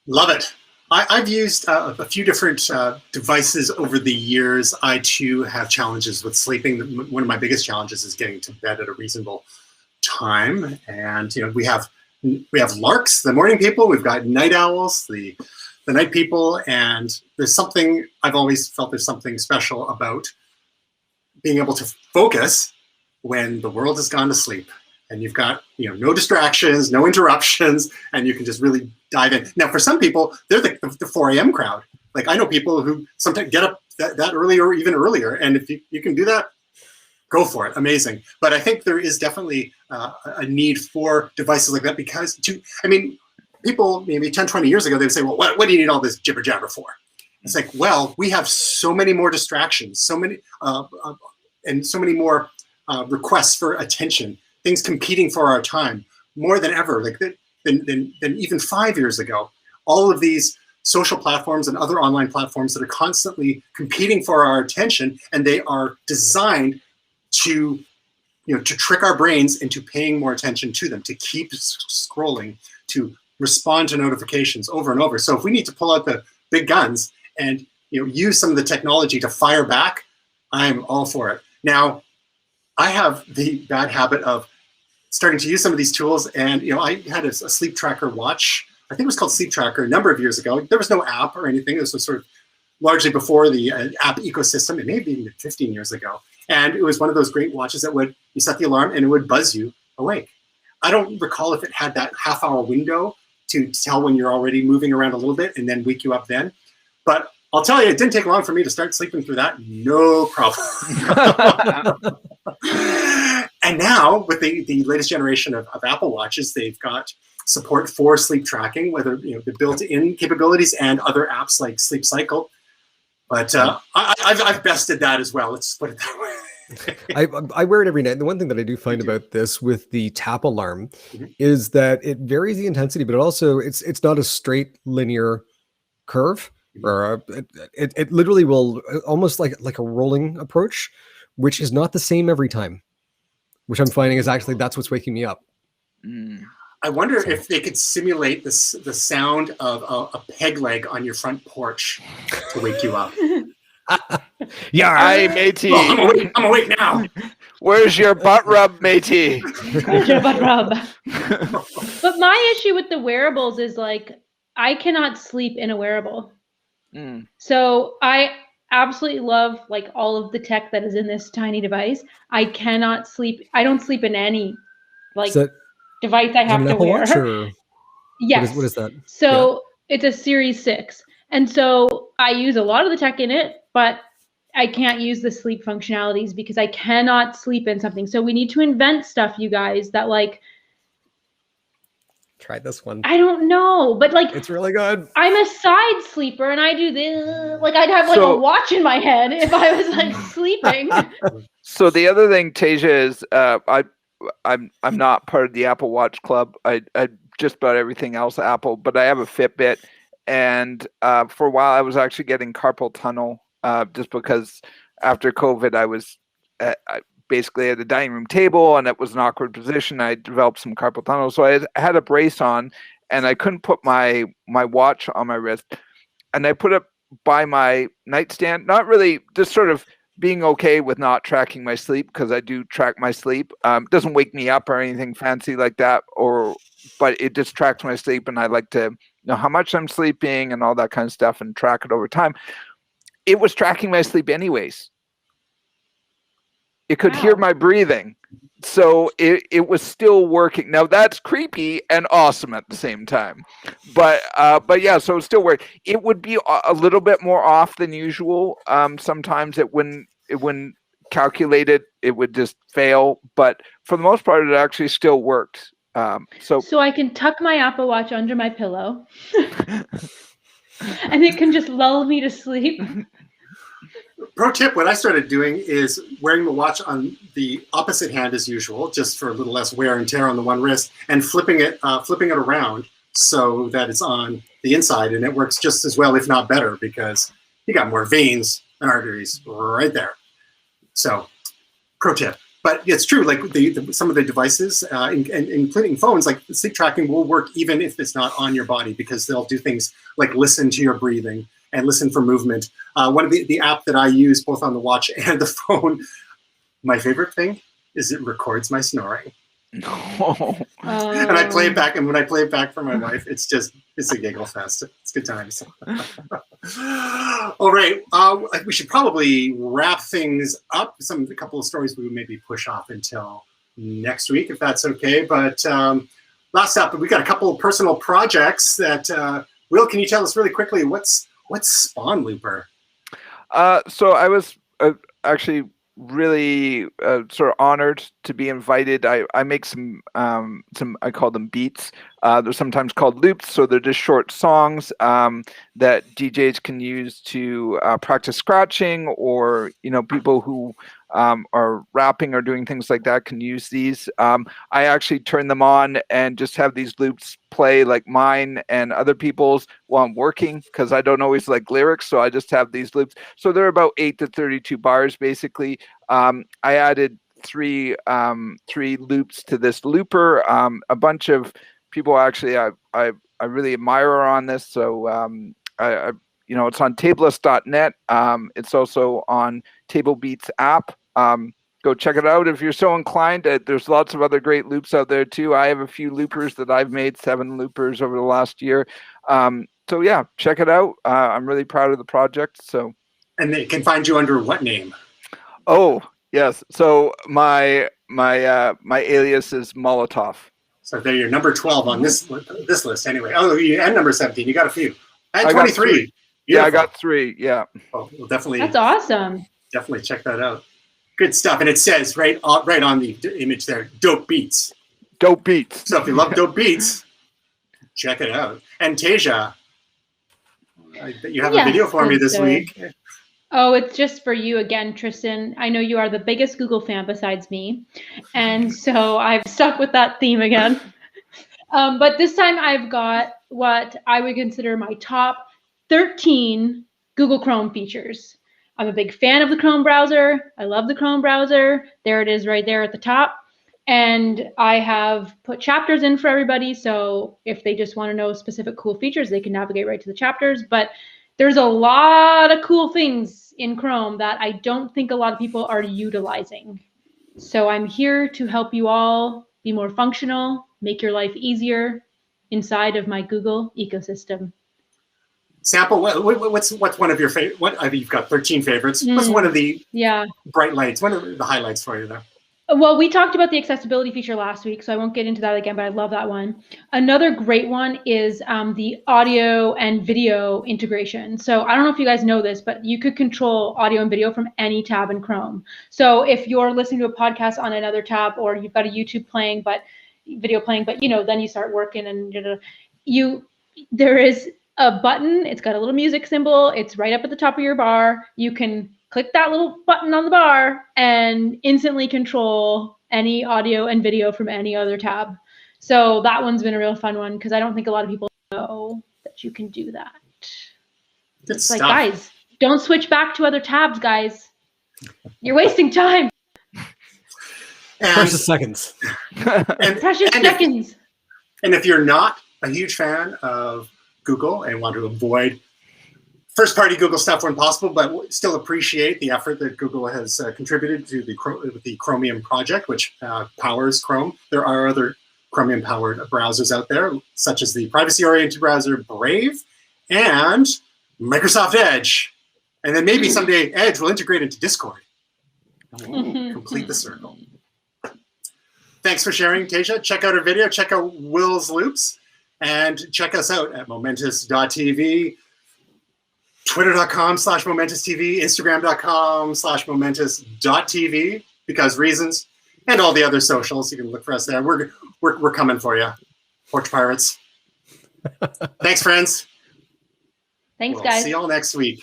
Love it. I've used a few different devices over the years. I too have challenges with sleeping. One of my biggest challenges is getting to bed at a reasonable time. And we have larks, the morning people. We've got night owls, the night people. And there's something I've always felt there's something special about being able to focus when the world has gone to sleep. And you've got no distractions, no interruptions, and you can just really dive in. Now, for some people, they're the 4 a.m. crowd. Like I know people who sometimes get up that early or even earlier, and if you can do that, go for it. Amazing. But I think there is definitely a need for devices like that because people maybe 10, 20 years ago, they would say, well, what do you need all this jibber jabber for? It's like, well, we have so many more distractions, so many and so many more requests for attention. Things competing for our time more than ever, than even 5 years ago. All of these social platforms and other online platforms that are constantly competing for our attention, and they are designed to trick our brains into paying more attention to them, to keep scrolling, to respond to notifications over and over. So if we need to pull out the big guns and use some of the technology to fire back, I'm all for it. Now, I have the bad habit of starting to use some of these tools, and I had a sleep tracker watch. I think it was called Sleep Tracker a number of years ago. There was no app or anything. This was sort of largely before the app ecosystem. It may have been 15 years ago. And it was one of those great watches that you set the alarm and it would buzz you awake. I don't recall if it had that half-hour window to tell when you're already moving around a little bit and then wake you up then. But I'll tell you, it didn't take long for me to start sleeping through that. No problem. And now, with the latest generation of Apple Watches, they've got support for sleep tracking, whether the built-in capabilities and other apps like Sleep Cycle. But I've bested that as well. Let's put it that way. I wear it every night. And the one thing that I do find about this with the tap alarm is that it varies the intensity, but also it's not a straight linear curve. Or it literally will almost like a rolling approach, which is not the same every time, which I'm finding is actually that's what's waking me up. I wonder if they could simulate the sound of a peg leg on your front porch to wake you up. Yeah, hi, matey. Oh, I'm awake now. Where's your butt rub, matey? Where's your butt rub? But my issue with the wearables is I cannot sleep in a wearable. So I absolutely love all of the tech that is in this tiny device. I cannot sleep. I don't sleep in any device I have to wear. Yes. What is that? So it's a Series 6. And so I use a lot of the tech in it, but I can't use the sleep functionalities because I cannot sleep in something. So we need to invent stuff, you guys, that try this one. I don't know, but it's really good. I'm a side sleeper and I do this. I'd have a watch in my head if I was sleeping. So the other thing, Tasia, is I'm not part of the Apple Watch Club. I just about everything else Apple, but I have a Fitbit, and for a while I was actually getting carpal tunnel just because after COVID I was basically at the dining room table and it was an awkward position. I developed some carpal tunnel. So I had a brace on and I couldn't put my watch on my wrist. And I put it by my nightstand, not really, just sort of being okay with not tracking my sleep because I do track my sleep. It doesn't wake me up or anything fancy like that, but it just tracks my sleep and I like to know how much I'm sleeping and all that kind of stuff and track it over time. It was tracking my sleep anyways. it could hear my breathing. So it was still working. Now that's creepy and awesome at the same time, but yeah, so it still worked. It would be a little bit more off than usual. Sometimes it wouldn't calculate it. It would just fail. But for the most part, it actually still worked. So I can tuck my Apple Watch under my pillow, and it can just lull me to sleep. Pro tip, what I started doing is wearing the watch on the opposite hand as usual, just for a little less wear and tear on the one wrist, and flipping it around so that it's on the inside, and it works just as well, if not better, because you got more veins and arteries right there. So, pro tip. But it's true, like some of the devices, including phones, like sleep tracking will work even if it's not on your body, because they'll do things like listen to your breathing and listen for movement. One of the app that I use both on the watch and the phone, my favorite thing is it records my snoring. No. And I play it back, and when I play it back for my wife, it's a giggle fest. It's good times. All right, we should probably wrap things up. A couple of stories we would maybe push off until next week, if that's okay. But last up, we got a couple of personal projects that Will, can you tell us really quickly what's Spawn Looper? So I was actually really sort of honored to be invited. I make some I call them beats. They're sometimes called loops, so they're just short songs that DJs can use to practice scratching, or people who are rapping or doing things like that can use these. I actually turn them on and just have these loops play, like mine and other people's, while I'm working, because I don't always like lyrics, so I just have these loops. So they're about 8 to 32 bars basically. I added three loops to this looper. A bunch of people actually I really admire on this. So it's on tableist.net. It's also on Table Beats app. Go check it out if you're so inclined. There's lots of other great loops out there too. I have a few loopers that I've made, 7 loopers over the last year. So yeah, check it out. I'm really proud of the project. So, and they can find you under what name? Oh yes, so my alias is Molotov. So there, you're number 12 on this list anyway. Oh, and number 17. You got a few. And 23. Yeah, I got 3. Yeah. Oh, we'll definitely. That's awesome. Definitely check that out. Good stuff. And it says right on the image there, dope beats. Dope beats. So if you love dope beats, check it out. And Tasia, you have a video for me this week. Oh, it's just for you again, Tristan. I know you are the biggest Google fan besides me. And so I've stuck with that theme again. But this time I've got what I would consider my top 13 Google Chrome features. I'm a big fan of the Chrome browser. I love the Chrome browser. There it is right there at the top. And I have put chapters in for everybody. So if they just want to know specific cool features, they can navigate right to the chapters. But there's a lot of cool things in Chrome that I don't think a lot of people are utilizing. So I'm here to help you all be more functional, make your life easier inside of my Google ecosystem. Sample, what's one of your favorite? You've got 13 favorites. What's one of the bright lights? One of the highlights for you there? Well, we talked about the accessibility feature last week, so I won't get into that again, but I love that one. Another great one is the audio and video integration. So I don't know if you guys know this, but you could control audio and video from any tab in Chrome. So if you're listening to a podcast on another tab, or you've got a YouTube playing, but video playing, but then you start working and there is a button. It's got a little music symbol. It's right up at the top of your bar. You can click that little button on the bar and instantly control any audio and video from any other tab. So that one's been a real fun one, because I don't think a lot of people know that you can do that. It's like, guys, don't switch back to other tabs, guys. You're wasting time. Precious seconds. Precious seconds. And if you're not a huge fan of Google and want to avoid first-party Google stuff when possible, but still appreciate the effort that Google has contributed to the Chromium project, which powers Chrome. There are other Chromium-powered browsers out there, such as the privacy-oriented browser Brave and Microsoft Edge. And then maybe someday Edge will integrate into Discord. Ooh, complete the circle. Thanks for sharing, Tasia. Check out our video. Check out Will's loops. And check us out at momentous.tv, twitter.com/momentous.tv, instagram.com/momentous.tv, because reasons, and all the other socials. You can look for us there. We're coming for you, Porch Pirates. Thanks, friends. Thanks, We'll guys. see y'all next week.